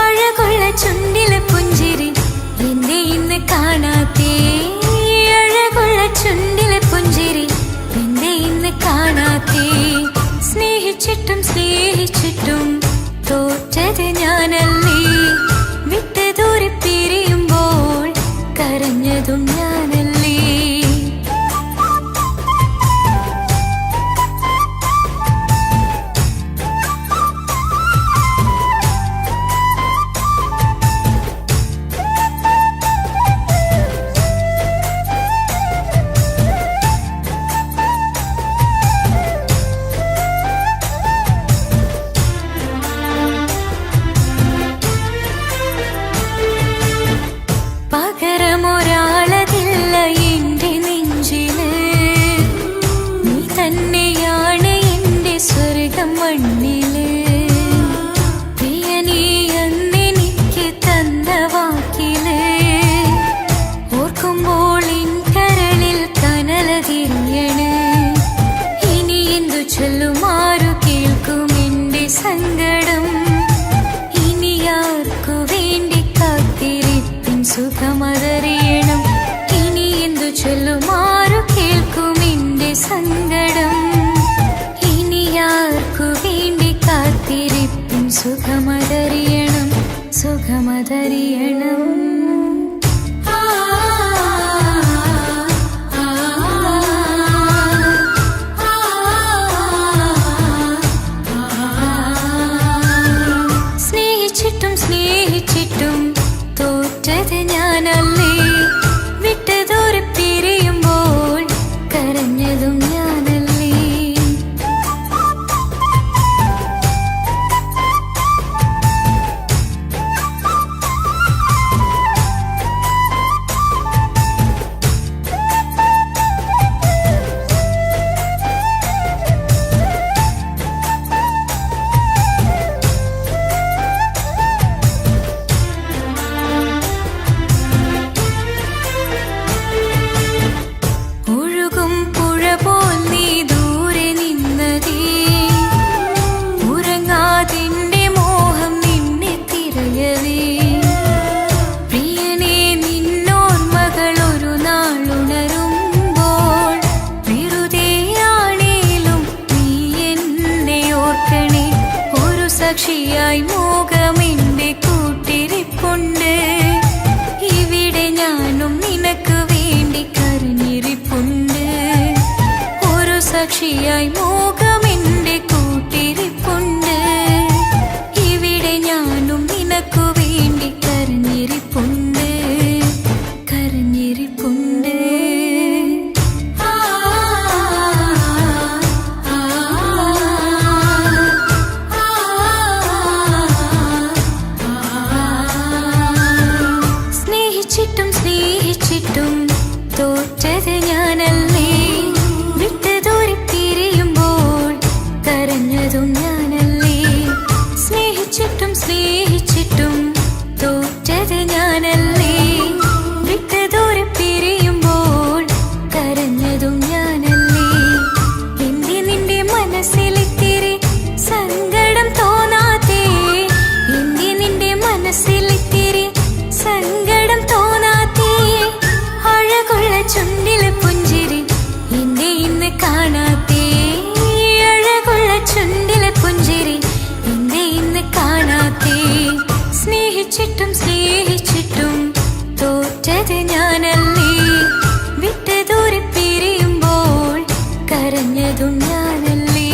Speaker 3: അഴകുള്ള ചുണ്ടിലെ പുഞ്ചിരി എന്നെ ഇന്ന് കാണാത്തേ. അഴകുള്ള ചുണ്ടിലെ പുഞ്ചിരി എന്നെ ഇന്ന് കാണാത്തേ. സ്നേഹിച്ചിട്ടും സ്നേഹിച്ചിട്ടും തോറ്റത് ഞാനല്ലേ. വിട്ടുദൂരെ പിരിയുമ്പോൾ കരഞ്ഞതും ഞാനല്ലേ. പകരമൊരാളതില്ല എന്റെ നെഞ്ചില്. നീ തന്നെയാണ് എന്റെ സ്വർഗം മണ്ണില്. പ്രിയനേ അന്നെനിക്ക് തന്ന വാക്കില് ഓർക്കുമ്പോൾ എൻ കരളിൽ കനലതിരിയണ്. ഇനി എന്തു ചൊല്ലുമാറു കേൾക്കും എന്റെ സങ്കടം. ഇനി ആർക്കു വേണ്ടി കാത്തിരിപ്പിൻ സുഖമതറിയണം. ഇനി എന്തു ചൊല്ലുമാറു കേൾക്കും എന്റെ സങ്കടം. ഇനി ആർക്കു വേണ്ടി കാത്തിരിപ്പിൻ സുഖമതറിയണം, സുഖമതറിയണം. സ്നേഹിച്ചിട്ടും സ്നേഹിച്ചിട്ടും തോറ്റത് ഞാനല്ലേ. വിട്ടുദൂരെ പിരിയുമ്പോൾ കരഞ്ഞതും ഞാനല്ലേ. ഒഴുകും പുഴ പോൽ നീ ദൂരെ നിന്നതേ. ഉറങ്ങാതിന്റെ മോഹം നിന്നെ തിരയവേ. പ്രിയനേ നിന്നോർമ്മകൾ ഒരു നാളുണരുമ്പോൾ വെറുതെയാണേലും നീ എന്നെ ഓർക്കണേ. ഒരു സാക്ഷിയായി മോഹമെന്റെ കൂട്ടിരിപ്പുണ്ട്. ഇവിടെ ഞാനും നിനക്ക് വേണ്ടി കരഞ്ഞിരിപ്പുണ്ട്. ഒരു സാക്ഷിയായി മോഹമെന്റെ കൂട്ടിരിപ്പുണ്ട്. ഇവിടെ ഞാനും നിനക്കു വേണ്ടി കരഞ്ഞിരിപ്പുണ്ട്, കരഞ്ഞിരിപ്പുണ്ട്. സ്നേഹിച്ചിട്ടും തോറ്റത് ഞാനല്ലേ വിട്ടു ദൂരെ പിരിയുമ്പോൾ കരഞ്ഞതും ഞാനല്ലേ സ്നേഹിച്ചിട്ടും തോറ്റത് ഞാനല്ലേ വിട്ടു ദൂരെ പിരിയുമ്പോൾ കരഞ്ഞതും ഞാനല്ലേ എന്റെ നിന്റെ മനസ്സിലിത്തിരി സങ്കടം തോന്നാത്തേ എന്റെ നിന്റെ മനസ്സിലിത്തിരി സങ്കടം തോന്നാത്തേ അഴകുള്ള ചുണ്ടിലെ പുഞ്ചിരി എന്റെ ഇന്ന് കാണാത്തേ അഴകുള്ള ചുണ്ടിലെ പുഞ്ചിരി എന്റെ ഇന്ന് കാണാത്തേ സ്നേഹിച്ചിട്ടും തോറ്റത് ഞാനല്ലേ വിട്ടു ദൂരെ പിരിയുമ്പോൾ കരഞ്ഞതും ഞാനല്ലേ.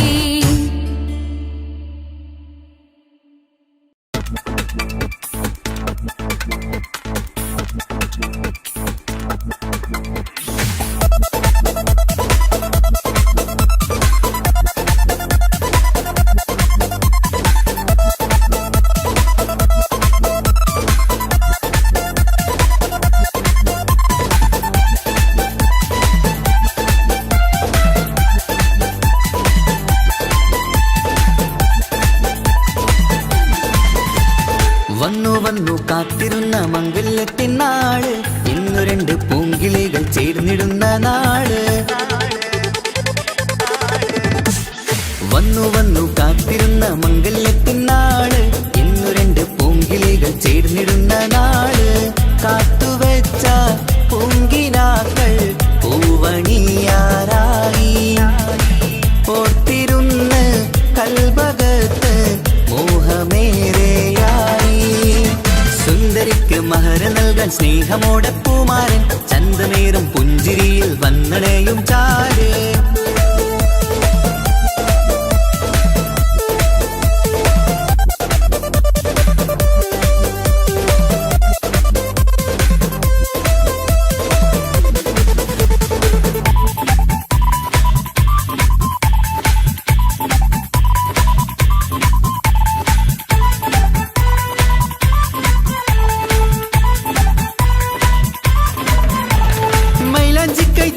Speaker 1: വന്നു വന്നു കാത്തിരുന്ന മംഗല്യത്തിൻ നാള് ഇന്നു രണ്ട് പൂങ്കിളികൾ ചേർന്നിടുന്ന നാള് വന്നു വന്നു കാത്തിരുന്ന മംഗല്യത്തിൻ നാള് ഇന്നു രണ്ട് പൂങ്കിളികൾ ചേർന്നിടുന്ന നാള് കാത്തുവെച്ച പൂങ്കിനാക്കൾ പൂവണിയാറായി ഓർത്തിരുന്ന് കൽബകത്ത് മോഹമേറെയായി സുന്ദരിക്ക് മഹർ നൽകാൻ സ്നേഹമോടെ പൂമാരൻ ചന്തമേറും പുഞ്ചിരിയിൽ വന്നണയും ചാര്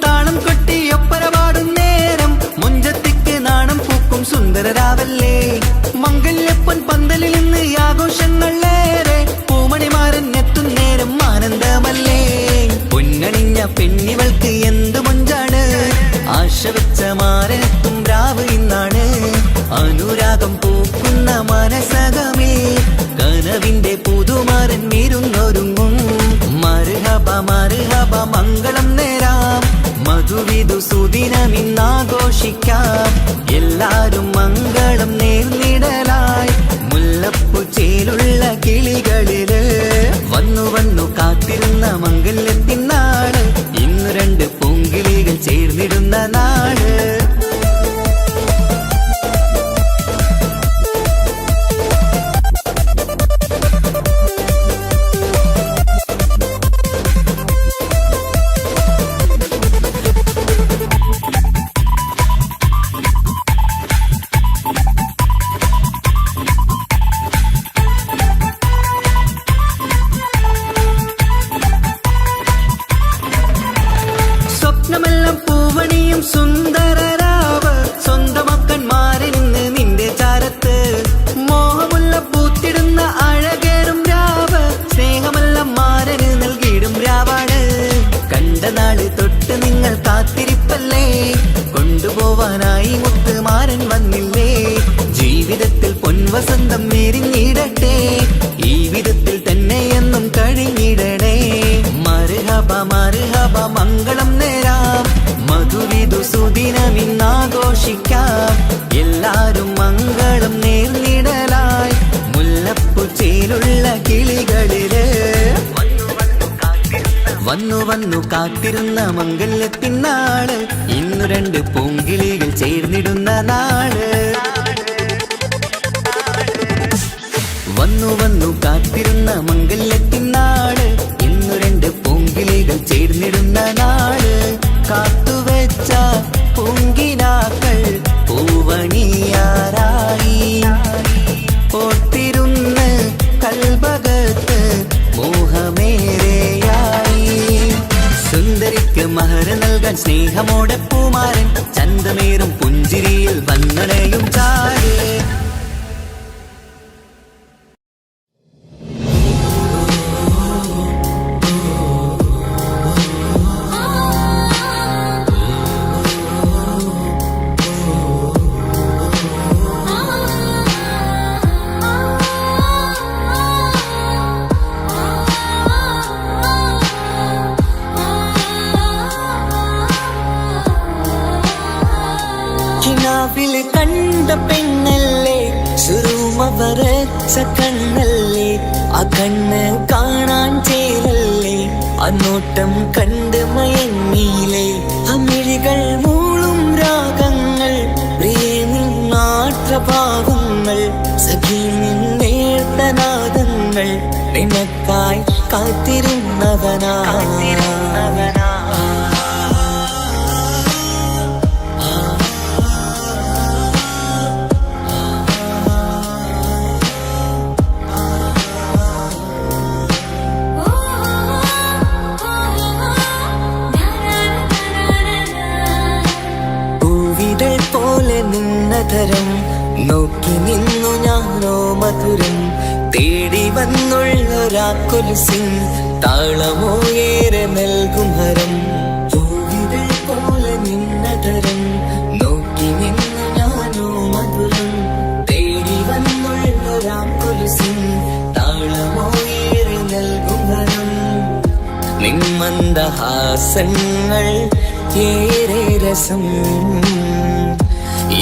Speaker 1: താളം കൊട്ടി ഒപ്പരപാടും നേരം മുഞ്ചത്തിക്ക് നാണം പൂക്കും സുന്ദരരാവല്ലേ മംഗല്യപ്പൊൻ പന്തലിൽ നിന്ന് ആഘോഷങ്ങളേറെ പൂമണിമാരൻ എത്തും നേരം ആനന്ദമല്ലേ പൊന്നണിഞ്ഞ പെണ്ണിവൾക്ക് എന്ത് മൊഞ്ചാണ് ആശ വെച്ച മാരനെത്തും രാവ് ഇന്നാണ് അനുരാഗം പൂക്കുന്ന മനസകമേ കനവിന്റെ പുതുമാരൻ വീരുന്നൊരുങ്ങും മർഹബ മർഹബ മംഗളം നേരാം മധുവിധു സുദിനമിന്നാഘോഷിക്കാം എല്ലാരും മംഗളം നേർന്നിടലായി മുല്ലപ്പുച്ചയിലുള്ള കിളികളില് വന്നു വന്നു കാത്തിരുന്ന മംഗല്യത്തിൻ നാള് ഇന്ന് രണ്ട് പൂങ്കിളികൾ ചേർന്നിടുന്ന നാള് സ്വപ്നമെല്ലാം പൂവണിയും സുന്ദരരാവ് സ്വന്തമക്കന്മാരിന്ന് നിന്റെ ചാരത്ത് മോഹമുള്ള പൂത്തിടുന്ന അഴകേറും രാവ് സ്നേഹമെല്ലാം മാരന് നൽകിയിടും രാവാണ് കണ്ട നാള് തൊട്ട് നിങ്ങൾ കാത്തിരിപ്പല്ലേ കൊണ്ടുപോവാനായി മുത്തുമാരൻ വന്നില്ലേ ജീവിതത്തിൽ പൊൻവസന്തം എരിഞ്ഞിടട്ടെ ഈ വിധത്തിൽ തന്നെ എന്നും കഴിഞ്ഞിടണേ മർഹബ മർഹബ മംഗളം നേരാം മധുവിധു സുദിനമിന്നാഘോഷിക്കാം എല്ലാരും മംഗളം നേർന്നിടലായി മുല്ലപ്പുച്ചയിലുള്ള കിളികളില് വന്നു വന്നു കാത്തിരുന്ന മംഗല്യത്തിൻ നാള് ഇന്നു രണ്ട് പൂങ്കിളികൾ ചേർന്നിടുന്ന നാള് വന്നു വന്നു കാത്തിരുന്ന മംഗല്യത്തിൻ നാള് ഇന്നു രണ്ട് പൂങ്കിളികൾ ചേർന്നിടുന്ന നാള് കാത്തുവെച്ച പൂങ്കിനാക്കൾ പൂവണിയാറായി ഓർത്തിരുന്ന് കൽബകത്ത് മോഹമേറെയായി നൽകാൻ സ്നേഹമോടെ പൂമാരൻ ചന്തമേറും പുഞ്ചിരിയിൽ വന്നണയും ചാരേ. കിനാവിൽ കണ്ട പെണ്ണല്ലേ സുറുമ വരച്ച കണ്ണല്ലേ ആ കണ്ണ് കാണാൻ ചേലല്ലേ ആ നോട്ടം കണ്ട് മയങ്ങിയില്ലേ അമിഴികൾ മൂളും രാഗങ്ങൾ പ്രിയേ നിന്നാട്ടഭാവങ്ങൾ സഖി നിന്നേർത്തനാദങ്ങൾ നിനക്കായി കാത്തിരുന്നവനാ. പോലെ നിന്നതരം നോക്കി നിന്നു ഞാനോ മധുരം തേടി വന്നുള്ളൊരാക്കൊലുസിൻ താളമോ ഏറെ നൽകും ഹരം. പൂവിതൾ പോലെ നിന്നതരം നോക്കി നിന്നു ഞാനോ മധുരം തേടി വന്നുള്ളൊരാക്കൊലുസിൻ താളമോ ഏറെ നൽകും ഹരം. നിന്മന്ദഹാസങ്ങൾ ഏറെ രസം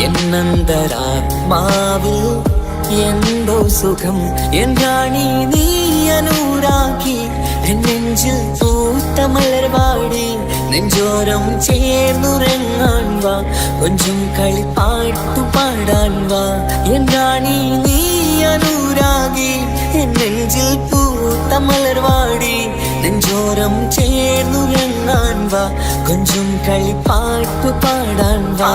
Speaker 1: എന്നന്തരാത്മാവിൽ എന്തോ സുഖം. എൻ റാണി നീ അനുരാഗി എൻ നെഞ്ചിൽ പൂത്ത മലർവാടി നെഞ്ചോരം ചേർന്നുറങ്ങാൻ വാ കൊഞ്ചും കളിപ്പാട്ടു പാടാൻ വാ. എൻ റാണി നീ അനുരാഗി എൻ നെഞ്ചിൽ പൂത്ത മലർവാടി നെഞ്ചോരം ചേർന്നുറങ്ങാൻ വാ കൊഞ്ചും കളിപ്പാട്ടു പാടാൻ വാ.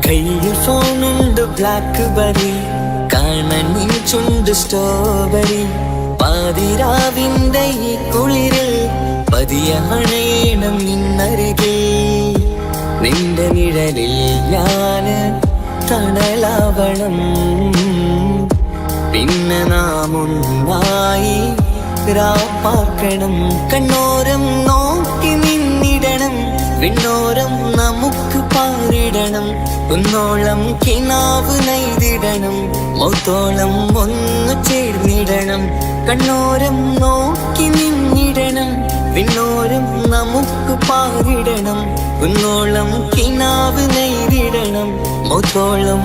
Speaker 1: കയ്യിൽ ഫോണുണ്ട് ബ്ലാക്ക് ബെറി കാണാൻ ചുണ്ട് സ്ട്രോബെറി പാതിരാവിന്റെ ഈ കുളിരിൽ പതിയെ അണയണം നിന്നരികിൽ നിന്റെ നിഴലിൽ ഞാന് തണലാവണം പിന്നെ നാം ഒന്നായി രാപ്പാർക്കണം കണ്ണോരം നോക്കി നിന്നിടണം വിണ്ണോരം നമുക്ക് പാറിടണം കുന്നോളം കിനാവ് നെയ്തിടണം മൗത്തോളം ഒന്നു ചേർന്നിടണം കണ്ണോരം നോക്കി നിന്നിടണം വിണ്ണോരം നമുക്ക് പാറിടണം കുന്നോളം കിനാവ് നെയ്തിടണം മൗത്തോളം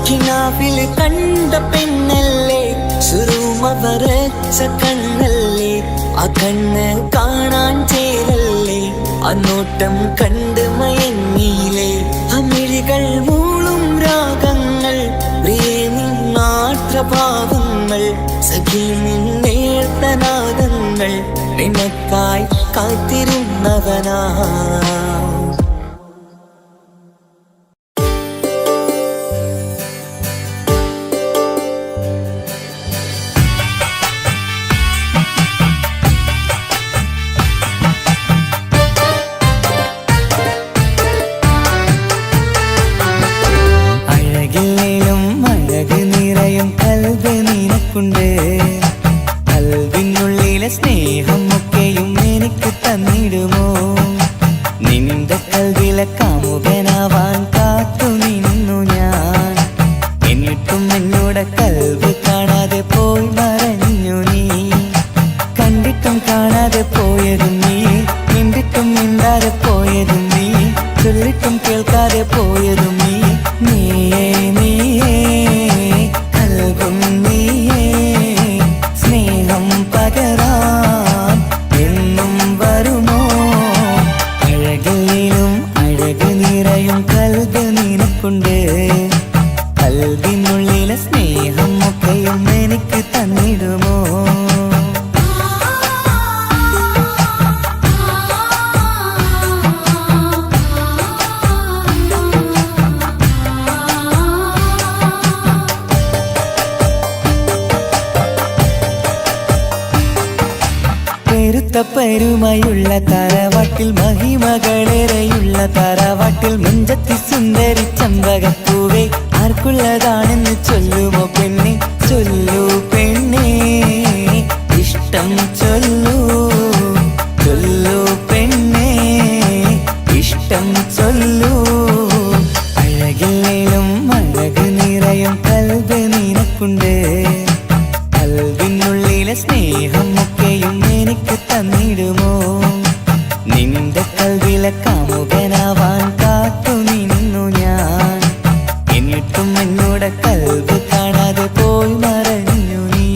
Speaker 1: കിനാവിൽ കണ്ട പെണ്ണല്ലേ സുറുമ വരച്ച കണ്ണല്ലേ ആ കണ്ണ് കാണാൻ ചേലല്ലേ ആ നോട്ടം കണ്ട് മയങ്ങിയില്ലേ അമിഴികൾ മൂളും രാഗങ്ങൾ പ്രിയേ നിന്നാട്ടഭാവങ്ങൾ സഖി നിന്നേർത്തനാദങ്ങൾ നിനക്കായി കാത്തിരുന്നവനാ. കൽവിനുള്ളിലെ സ്നേഹം ഒക്കെയും എനിക്ക് തന്നിടുമോ നിന്റെ കൽവിലെ കാമുകനാവാൻ കാത്തു നിന്നു ഞാൻ എന്നിട്ടും എന്നോട് കൽവ് കാണാതെ പോയി മറഞ്ഞു നീ കണ്ടിട്ടും കാണാതെ പോയതും നീ മിണ്ടിട്ടും മിണ്ടാതെ പോയതും നീ ചൊല്ലിട്ടും കേൾക്കാതെ പോയതും നീ നീയേ നീയേ കൽവും നീയേ സ്നേഹം പകരാൻ എന്നും തനിത്തപ്പരുമയുള്ള തറവാട്ടിൽ മഹിമകളേറെയുള്ള തറവാട്ടിൽ മുഞ്ചത്തി സുന്ദരി ചമ്പകപ്പൂവേ ആർക്കുള്ളതാണെന്ന് ചൊല്ലുമോ പെണ്ണെ ചൊല്ലൂ പെണ്ണേ ഇഷ്ടം ചൊല്ലൂ ചൊല്ലൂ പെണ്ണേ ഇഷ്ടം ചൊല്ലൂ അഴകില്ലേലും അഴക് നിറയും കൽബ് നിനക്കുണ്ട് കൽബിനുള്ളിലെ സ്നേഹം ഒക്കെയും എനിക്ക് തന്നിടുമോ നിന്റെ കൽവിലെ കാമുകനാവാൻ കാത്തു നിന്നു ഞാൻ എന്നിട്ടും എന്നോട് കൽബ് കാണാതെ പോയി മറഞ്ഞു നീ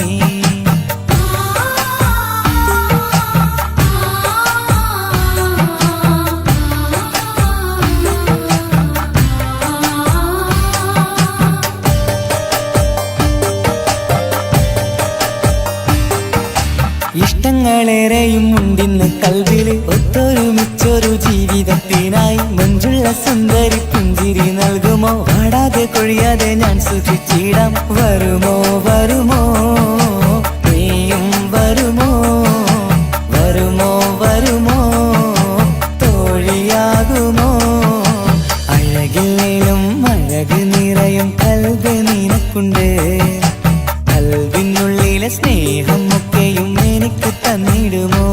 Speaker 1: ഇഷ്ടങ്ങളേറെയും ഉണ്ടിന്ന് കൽവില് ഒത്തൊരുമിച്ചൊരു ജീവിതത്തിനായി മഞ്ചുള്ള സുന്ദരി പുഞ്ചിരി നൽകുമോ പാടാതെ കൊഴിയാതെ ഞാൻ സൂക്ഷിച്ചിടാം വരുമോ വരുമോ നീയും വരുമോ വരുമോ വരുമോ തോഴിയാകുമോ അഴകില്ലേലും അഴക് നിറയും കൽബ് നിനക്കുണ്ട് കൽബിനുള്ളിലെ സ്നേഹം ഒക്കെയും എനിക്ക് തന്നിടുമോ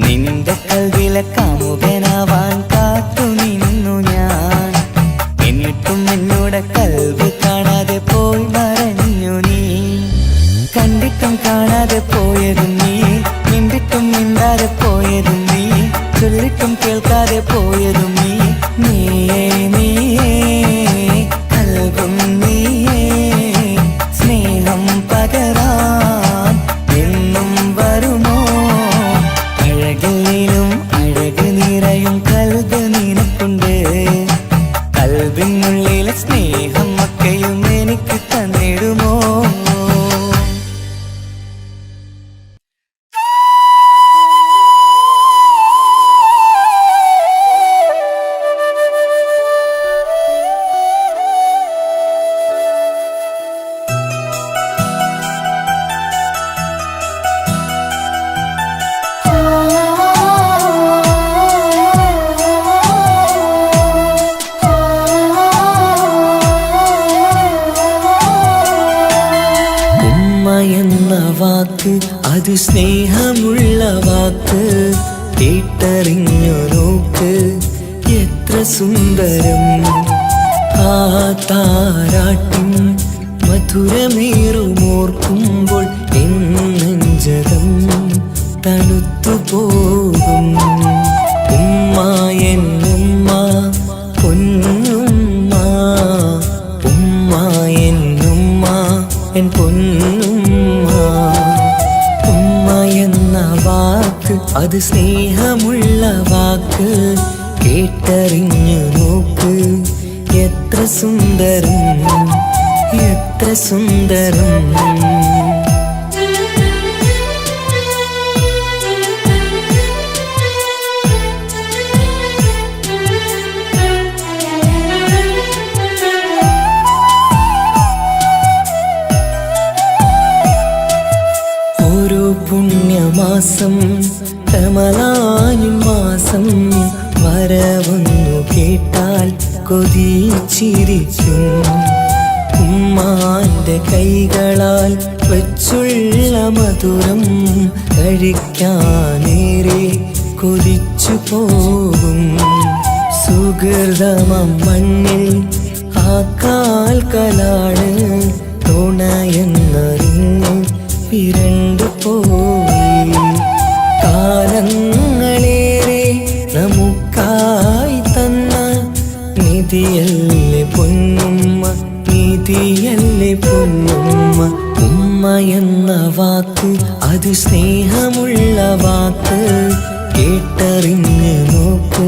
Speaker 1: നിന്റെ കൽവിലെ കാമുകനാവാൻ കാത്തു നിന്നു ഞാൻ എന്നിട്ടും എന്നോട് കൽബ് കാണാതെ പോയി മറഞ്ഞു നീ കണ്ടിട്ടും കാണാതെ പോയതും നീ മിണ്ടിട്ടും മിണ്ടാതെ പോയതും നീ ചൊല്ലിട്ടും കേൾക്കാതെ പോയതും നീ നീയേ നീയേ കൽബും നീയേ സ്നേഹം പകരാൻ എന്നും വരുമോ അഴകിലും അഴക് നിറയും കൽബ് നിനക്കുണ്ട് കൽബിനുള്ളിലെ സ്നേഹം ഒക്കെയും എനിക്ക് തന്നിടുമോ എന്ന വാക്ക് അത് സ്നേഹമുള്ള വാക്ക് കേട്ടറിഞ്ഞു നോക്ക് എത്ര സുന്ദരം ആ താരാട്ടിൻ മധുരമേറുമോർക്കുമ്പോൾ എന്നെഞ്ചകം തണുത്തു പോകും ഉമ്മ എന്നുമ്മ പൊന്നുമ്മ ഉമ്മ എന്നുമ്മ എൻ പൊന്നുമ്മ ഉമ്മ എന്ന വാക്ക് അത് സ്നേഹമുള്ള വാക്ക് കേട്ടറിഞ്ഞു നോക്ക് എത്ര സുന്ദരം എത്ര സുന്ദരം പുണ്യമാസം കമലായും മാസം വരവൊന്നു കേട്ടാൽ കൊതിച്ചിരിക്കും ഉമ്മാന്റെ കൈകളാൽ വെച്ചുള്ള മധുരം കഴിക്കാനേറെ കൊതിച്ചു പോകും സുഹൃതമം മണ്ണിൽ ആ കാൽക്കലാണ് തുണയെന്നറിഞ്ഞ് പിരണ്ടു പോയി കാലങ്ങളേറെ നമുക്കായി തന്ന നിധിയല്ലേ പൊന്നുമ്മ നിധിയല്ലേ പൊന്നുമ്മ ഉമ്മ എന്ന വാക്ക് അത് സ്നേഹമുള്ള വാക്ക് കേട്ടറിഞ്ഞ് നോക്ക്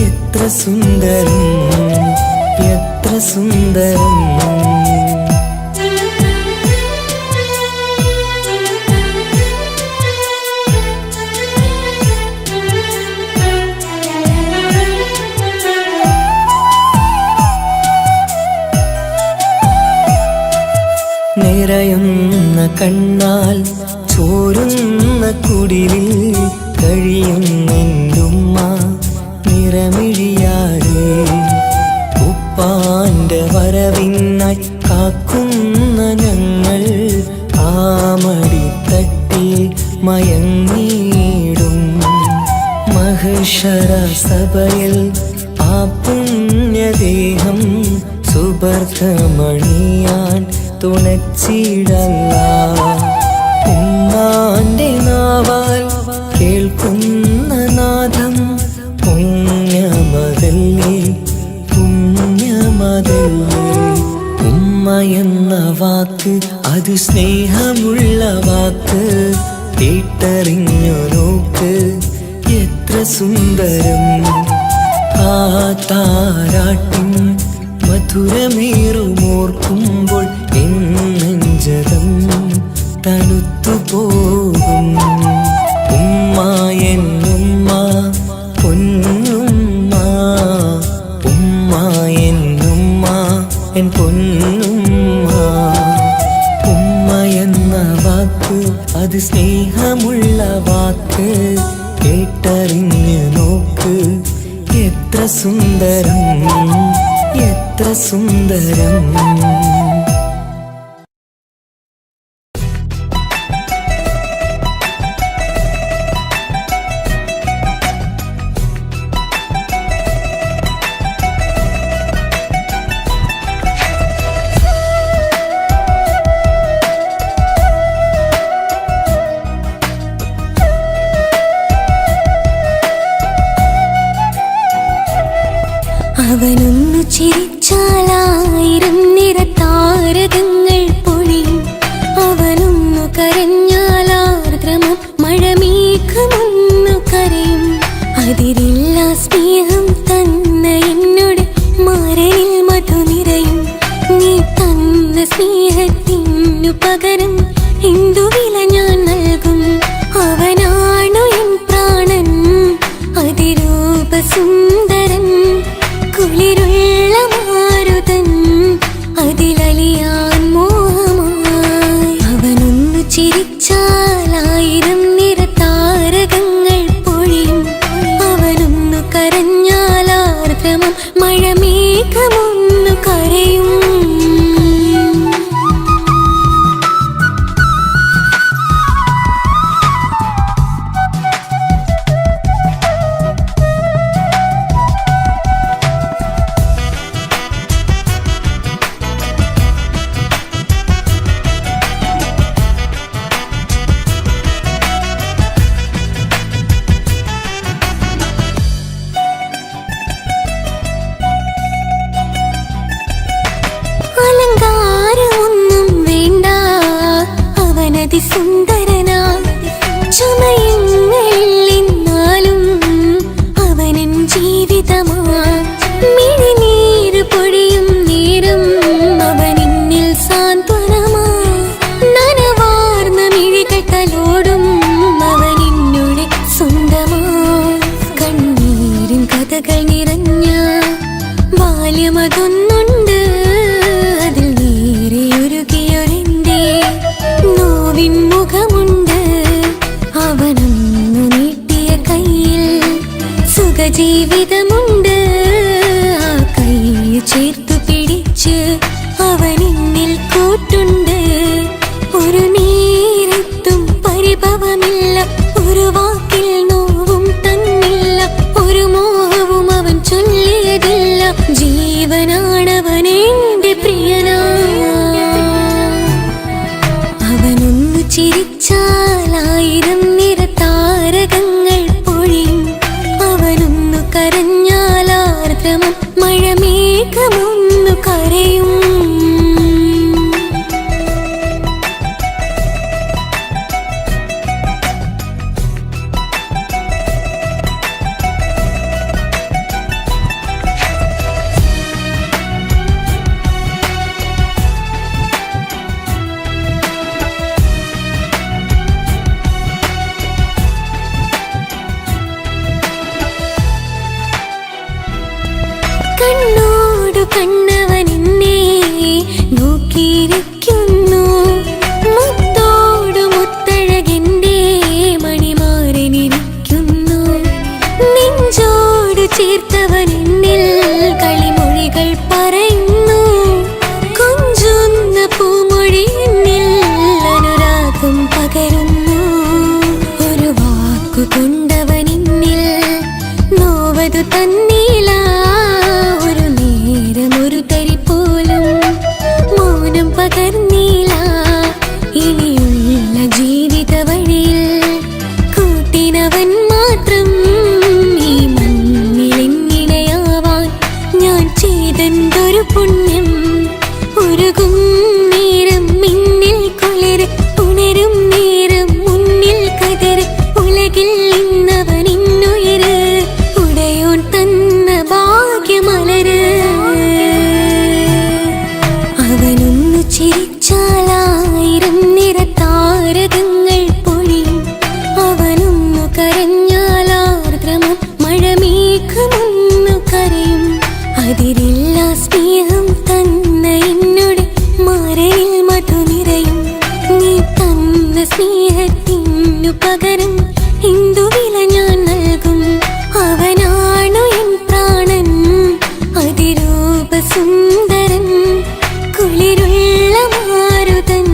Speaker 1: എത്ര സുന്ദരം എത്ര സുന്ദരം നിറയുന്ന കണ്ണാൽ ചോ ചോരുന്ന കുടിലിൽ കഴിയുന്നെന്റുമ്മ നിറമിഴിയാതെ ഉപ്പാന്റെ വരവിനായി കാക്കുന്ന ഞങ്ങൾ ആമടിത്തട്ടിൽ മയങ്ങിയിടും മഹശര സഭയിൽ ആ പുണ്യദേഹം സുബർഗമണിയാൻ തുണച്ചിടല്ല ഉമ്മാന്റെ നാവാൽ കേൾക്കുന്ന നാദം പുണ്യമതല്ലേ പുണ്യമതല്ലേ ഉമ്മ എന്ന വാക്ക് അത് സ്നേഹമുള്ള വാക്ക് കേട്ടറിഞ്ഞു നോക്ക് എത്ര സുന്ദരം ആ താരാട്ടിൻ മധുരമേറുമോർക്കുമ്പോൾ എൻ നെഞ്ചകം തണുത്തുപോകും ഉമ്മ എന്നുമ്മ പൊന്നുമ്മ ഉമ്മ എന്നുമ്മ എൻ പൊന്നുമ്മ ഉമ്മ എന്ന വാക്ക് അത് സ്നേഹമുള്ള വാക്ക് കേട്ടറിഞ്ഞു നോക്ക് എത്ര സുന്ദരം എത്ര സുന്ദരം
Speaker 3: അവനൊന്നു ചിരിച്ചാലായിരം നിറതാരകങ്ങൾ പൊഴിയും അവനൊന്നു കരഞ്ഞാലാർദ്രമം മഴമേഘമൊന്നു കരയും അതിരില്ല സ്നേഹം തന്ന എന്നോട് മാരനിൽ മധു നിറയും നീ തന്ന സ്നേഹത്തിനു പകരം എന്തു വില ഞാൻ നൽകും അവനാണു എൻ പ്രാണൻ അതിരൂപസുന്ദരൻ കുളിരുള്ള മാരുതൻ അതിലലിയാൻ മോഹമായി അവനൊന്നു ചിരിച്ചാലായിരം നിറതാരകങ്ങൾ പൊഴിയും അവനൊന്നു കരഞ്ഞാലാർദ്രമം മഴമേഘമൊന്നു കരയും അലങ്കാരമൊന്നും വേണ്ട അവനതി സുന്ദരനാ ചമയങ്ങളിന്നാലും അവനൻ ജീവിതമാ മിഴിനീര് പൊഴിയും നേരം അവനിന്നിൽ സാന്ത്വനമാ നനവാർന്ന മിഴികൾ തലോടും അവനിന്നുടെ സ്വന്തമാ കണ്ണീരിൻ കഥകൾ നിറഞ്ഞ ബാല്യമതൊന്നുണ്ട് അതിൽ നേരെയൊരുകിയൊരെന്റെ നോവിൻ മുഖമുണ്ട് അവനൊന്നു നീട്ടിയ കയ്യിൽ സുഖജീവിതമുണ്ട് ആ കൈ ചേർത്തു പിടിച്ച് അവനിന്നിൽ കൂട്ടുണ്ട് ഒരു നേരത്തും പരിഭവമില്ല ഒരു വാക്കിൽ നോവും തന്നില്ല ഒരു മോഹവും അവൻ ചൊല്ലിയതില്ല ജീവനാണവനെന്റെ പ്രിയനാ അവനൊന്നു ചിരിച്ചാലായിരം നിറതാരകങ്ങൾ പൊഴിയും അവനൊന്നു കരഞ്ഞാലാർദ്രമം മഴമേഘമൊന്നു കരയും ചേർത്തവൻ എന്നിൽ കളിമൊഴികൾ പറയുന്നു. കൊഞ്ചുന്ന പൂമൊഴി എന്നിൽ അനുരാഗം പകരുന്നു. ഒരു വാക്കു കൊണ്ടവൻ എന്നിൽ നോവതു തന്നീല. ഒരു നേരം ഒരു തരി പോലും മൗനം പകർന്നീല. ഇനിയുള്ള ജീവിത വഴിയിൽ കൂട്ടിനവൻ മാത്രം. ഈ മണ്ണിലെങ്ങിണയാവാൻ ഞാൻ ചെയ്തെന്തൊരു പുണ്യം. ഉരുകും നേരം മിന്നിൽ കുളിര്, ഉണരും നേരം മുന്നിൽ കതിര്. ഉലകിൽ ഇന്നവൻ ഇന്നുയിര്, ഉടയോൻ തന്ന ഭാഗ്യമലര്. അവനൊന്നു ചിരിച്ചാലായിരം നിറതാരകങ്ങൾ പൊഴിയും. അവനൊന്നു കരഞ്ഞാലാർദ്രമം മഴമേഘമൊന്നു കരയും. അതിരില്ല സ്നേഹം തന്ന എന്നോട് മരയിൽ മധു നിറയും. നീ തന്ന സ്നേഹത്തിനു പകരം എന്തു വില ഞാൻ നൽകും. അവനാണു എൻ പ്രാണൻ, അതിരൂപ സുന്ദരൻ. കുളിരുള്ള മാരുതൻ,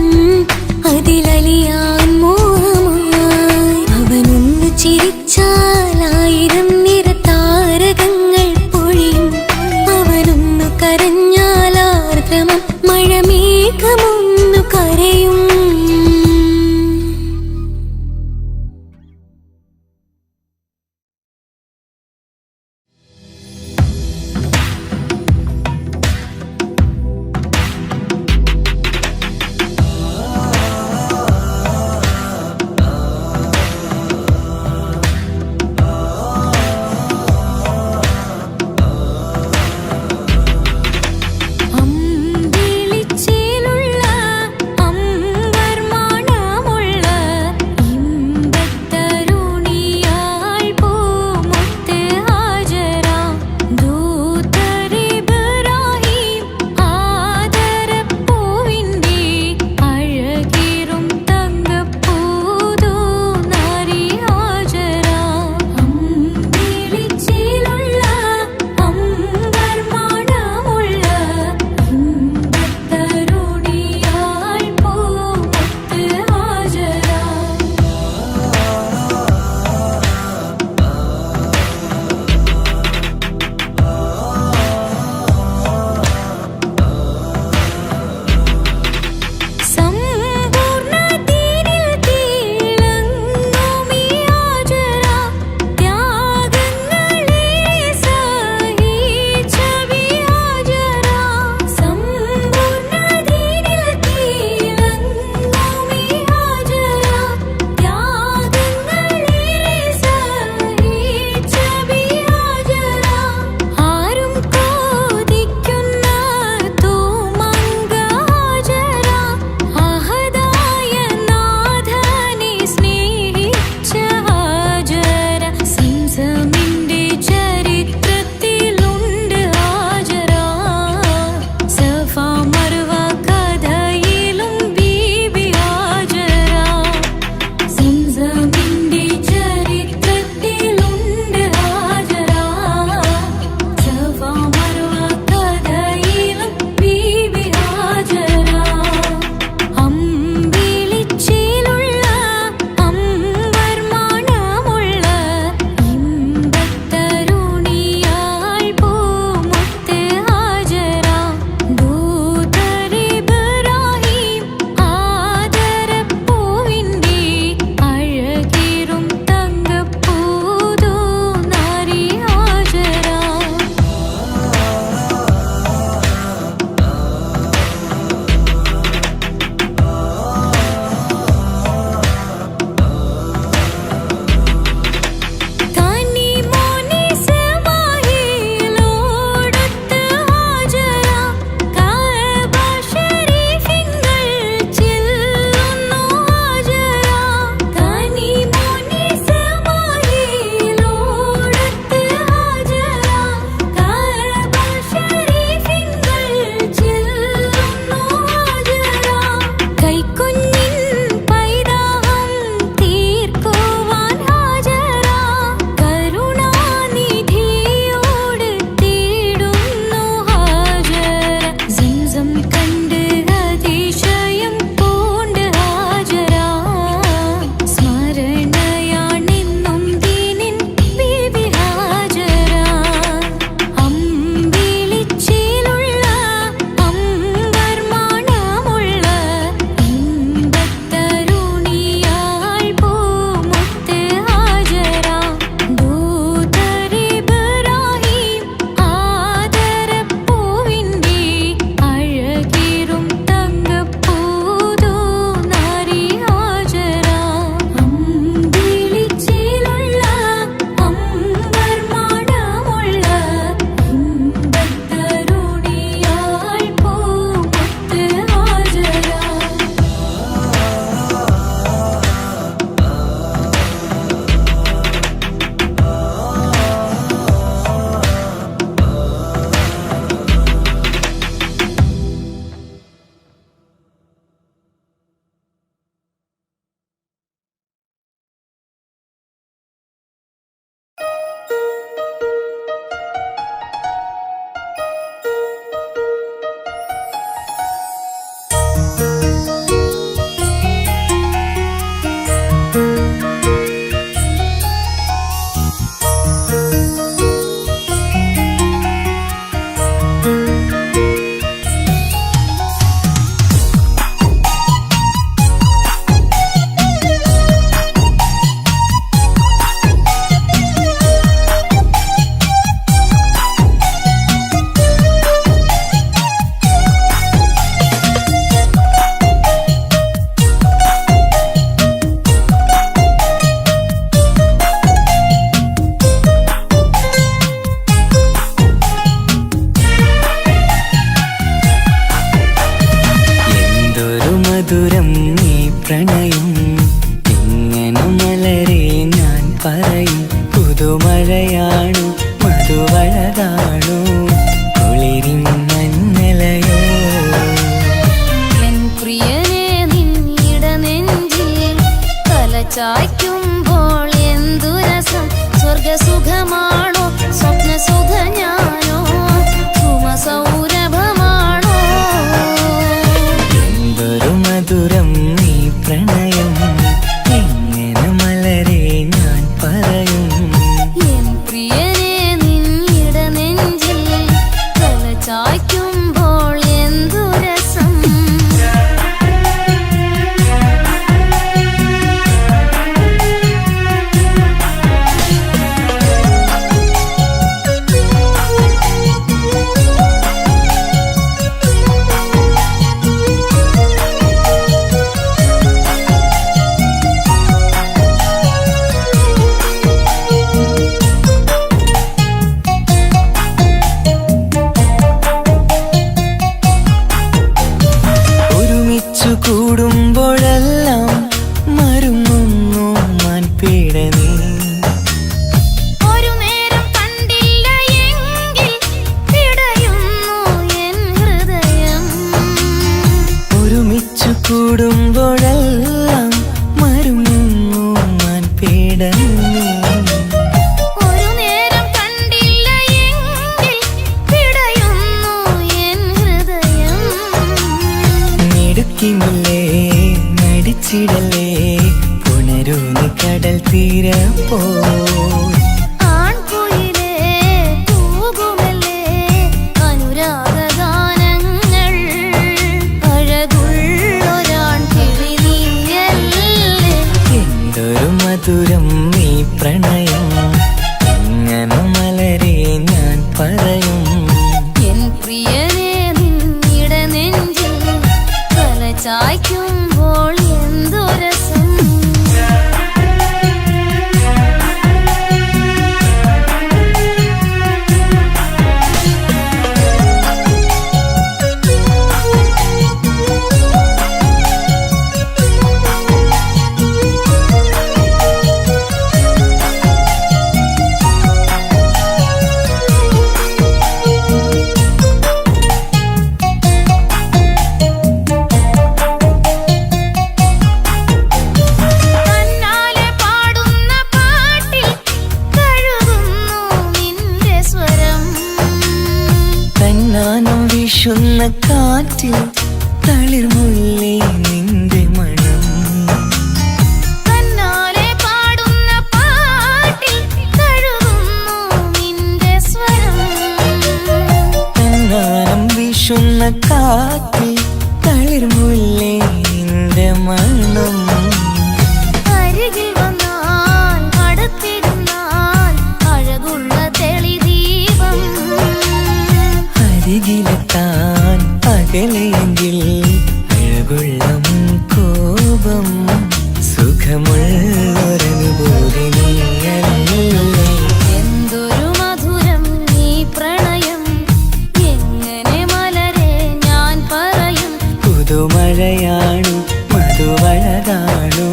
Speaker 3: അതിലലിയാൻ മോഹമായി. അവനൊന്നു ചിരിച്ചാലായിരം നിറതാരകങ്ങൾ പൊഴിയും. അവനൊന്നു കരഞ്ഞാലാർദ്രമം മഴമേഘമൊന്നു കരയും.
Speaker 1: പറയും പുതുമഴയാണു മധുവഴകാണു കുളിരിൻ മഞ്ഞലയോ
Speaker 3: എൻ പ്രിയനെ നിന്നിട നെഞ്ചിൽ തലചായ്ക്കുമ്പോൾ എന്തു രസം സ്വർഗസുഖമാണോ സ്വപ്നസുഖ ഞാനോ സുമസൗരഭമാണോ
Speaker 1: എന്തൊരു മധുരം നീ പ്രണയം എങ്ങനെ മലരെ ഞാൻ പറയും
Speaker 3: എൻ പ്രിയനെ നിന്നിട നെഞ്ചിൽ തലചായ്ക്കുമ്പോൾ എന്തു രസം
Speaker 1: ഒരുമിച്ചു കൂടുമ്പോഴെല്ലാം മരുങ്ങുന്നു മാൻപീടനീ
Speaker 3: ഒരു നേരം കണ്ടില്ല എങ്കിൽ പിടയുന്നു എൻ ഹൃദയം
Speaker 1: ഒരുമിച്ചു കൂടുമ്പോഴെല്ലാം മരുങ്ങുന്നു മാൻപീടനീ
Speaker 3: ഒരു നേരം കണ്ടില്ല എങ്കിൽ പിടയുന്നു എൻ ഹൃദയം
Speaker 1: മിടുക്കിമില്ലേ നടിച്ചിടലേ പുണരൂന്ന് കടൽ തീര പോയി
Speaker 3: ആൺകുയിലേ തൂകുമല്ലേ അനുരാഗഗാനങ്ങൾ അഴകുള്ളൊരാൺകിളി നീയല്ലേ
Speaker 1: എന്തൊരു മധുരം നീ പ്രണയം എങ്ങനെ മലരെ ഞാൻ പറയും
Speaker 3: എൻ പ്രിയനെ നിന്നിട നെഞ്ചിൽ തലചായ്ക്കുമ്പോൾ എന്തു രസം തന്നാലെ പാടുന്ന പാട്ടിൽ കഴുകുന്നു നിന്റെ സ്വരം
Speaker 1: തന്നാനം വീശുന്ന കാറ്റിൽ തളിർമുല്ലേ നിന്റെ മണം
Speaker 3: തന്നാലെ പാടുന്ന പാട്ടിൽ കഴുകുന്നു നിന്റെ സ്വരം
Speaker 1: തന്നാനം വീശുന്ന കാറ്റിൽ തളിർമുല്ലേ നിന്റെ മണം
Speaker 3: അരികിൽ വന്നാൽ അടുത്തിരുന്നാൽ അഴകുള്ള തെളിദീപം
Speaker 1: അരികിലെത്താൻ അകലെയെങ്കിൽ അഴകുള്ള കോപം സുഖമുള്ളൊരനുഭൂതി നീയല്ലേ
Speaker 3: എന്തൊരു മധുരം നീ പ്രണയം എങ്ങനെ മലരെ ഞാൻ പറയും
Speaker 1: പുതുമഴയാണു മധുവഴകാണു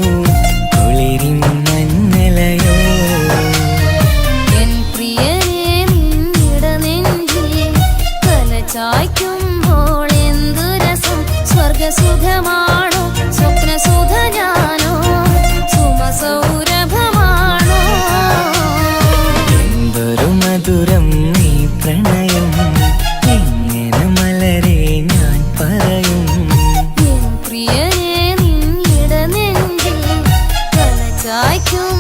Speaker 1: കുളിരിൻ മഞ്ഞലയോ
Speaker 3: എൻ പ്രിയനെ നിന്നിട നെഞ്ചിൽ തലചായ്ക്കുമ്പോൾ എന്തു രസം സ്വർഗസുഖമാണോ സ്വപ്നസുഖ ഞാനോ സുമസൗരഭമാണോ
Speaker 1: എന്തൊരു മധുരം നീ പ്രണയം എങ്ങനെ മലരെ ഞാൻ പറയും
Speaker 3: എൻ പ്രിയനെ നിന്നിട നെഞ്ചിൽ തലചായ്ക്കും